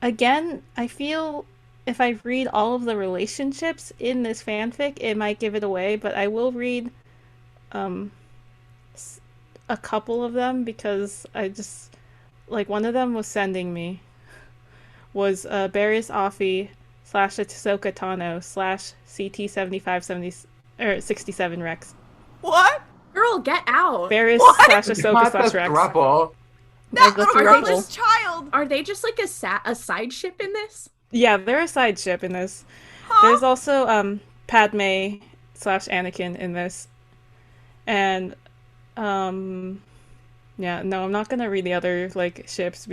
Again, I feel if I read all of the relationships in this fanfic, it might give it away, but I will read a couple of them because I just, like, one of them was sending me was Barrios Offie / Ahsoka Tano / CT 67 Rex. What? Girl, get out. Barrios / Ahsoka Not / the Rex. throuple. That Like, the little throuple. child. Are they just like a side ship in this? Yeah, they're a side ship in this. Huh? There's also Padme / Anakin in this. And yeah, no, I'm not gonna read the other like ships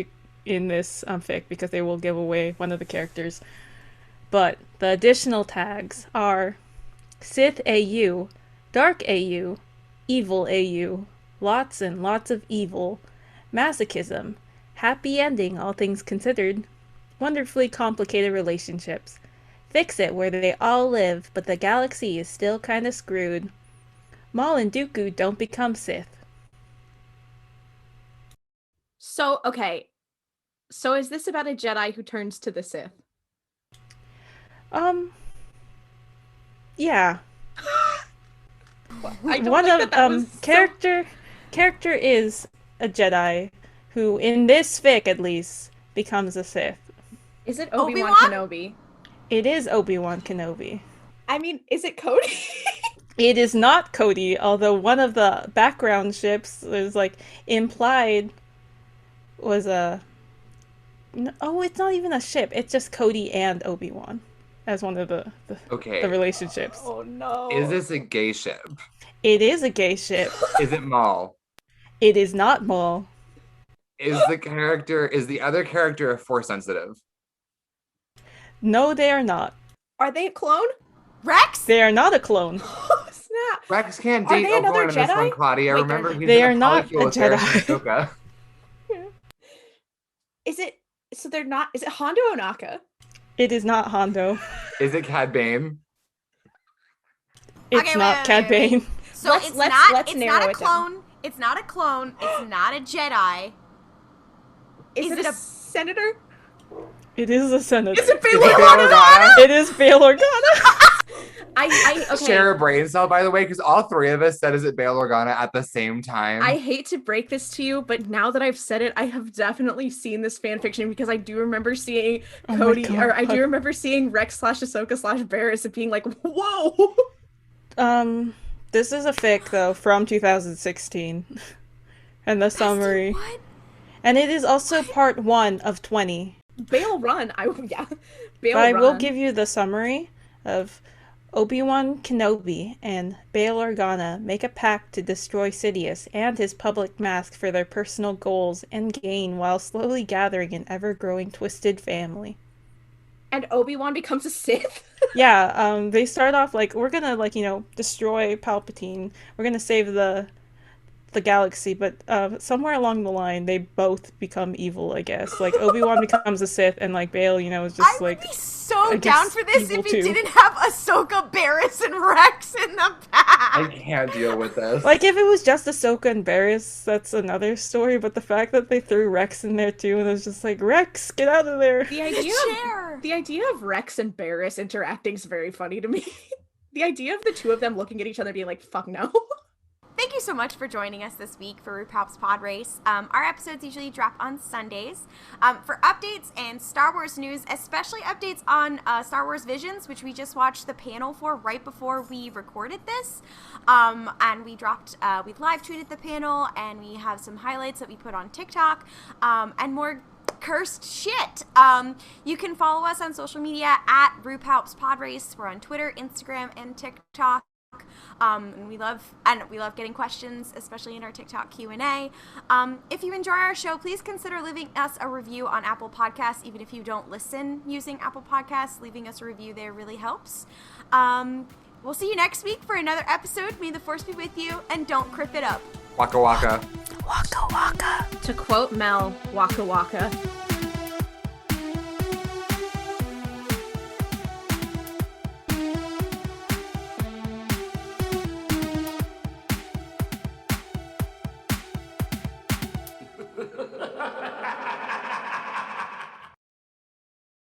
in this fic because they will give away one of the characters. But the additional tags are Sith AU, Dark AU, Evil AU, lots and lots of evil, masochism, happy ending all things considered, wonderfully complicated relationships, fix it where they all live but the galaxy is still kinda screwed, Maul and Dooku don't become Sith. So, okay. So is this about a Jedi who turns to the Sith? Yeah. I don't One like of that was character is a Jedi who in this fic at least becomes a Sith. Is it Obi-Wan Obi-Wan? Kenobi? It is Obi-Wan Kenobi. I mean, is it Cody? It is not Cody, although one of the background ships is like implied was a oh, it's not even a ship. It's just Cody and Obi-Wan as one of the relationships. Oh no. Is this a gay ship? It is a gay ship. Is it Maul? It is not Maul. Is the other character Force sensitive? No, they are not. Are they a clone? Rex? They are not a clone. Oh, snap. Rex can't Are date they another Obi-Wan in this Jedi? one, Klaudia. Wait, Remember, he's they in are not polycule a with Barriss Jedi. Ahsoka. Is it so they're not is it Hondo Onaka? It is not Hondo. Is it Cad Bane? It's Okay, not wait, Cad wait. Bane. So Let's it's not narrow a it down. clone. It's not a clone. It's not a Jedi. Is it it a a- senator? It is a senator. Is it Is Bail it Organa? Bail Organa? It is Bail Organa. Okay. Share a brain cell, by the way, because all three of us said, is it Bail Organa at the same time? I hate to break this to you, but now that I've said it, I have definitely seen this fan fiction because I do remember seeing Oh my Cody, or I God. do remember seeing Rex / Ahsoka / Barriss and being like, whoa! This is a fic though from 2016, and the summary, What? and it is also part 1 of 20. Bail Run. Bail But I Run. will give you the summary of Obi-Wan Kenobi and Bail Organa make a pact to destroy Sidious and his public mask for their personal goals and gain while slowly gathering an ever-growing twisted family. And Obi-Wan becomes a Sith. Yeah, they start off like, we're gonna, like, destroy Palpatine. We're gonna save the galaxy, but somewhere along the line, they both become evil, I guess. Like, Obi-Wan becomes a Sith, and, like, Bail, is just, I would like... be so I down guess for this evil if it too. didn't have Ahsoka, Barriss, and Rex in the I back. can't deal with this. Like, if it was just Ahsoka and Barriss, that's another story, but the fact that they threw Rex in there, too, and it was just like, Rex, get out of there! The chair. idea of Rex and Barriss interacting is very funny to me. The idea of the two of them looking at each other being like, fuck no. Thank you so much for joining us this week for RuPaul's Pod Race. Our episodes usually drop on Sundays. For updates and Star Wars news, especially updates on Star Wars Visions, which we just watched the panel for right before we recorded this. And we live tweeted the panel, and we have some highlights that we put on TikTok, and more cursed shit. You can follow us on social media at RuPaul's Pod Race. We're on Twitter, Instagram, and TikTok. And we love getting questions, especially in our TikTok Q&A. If you enjoy our show, please consider leaving us a review on Apple Podcasts. Even if you don't listen using Apple Podcasts, leaving us a review there really helps. We'll see you next week for another episode. May the Force be with you, and don't kriff it up. Waka waka. Waka waka. To quote Mel, waka waka.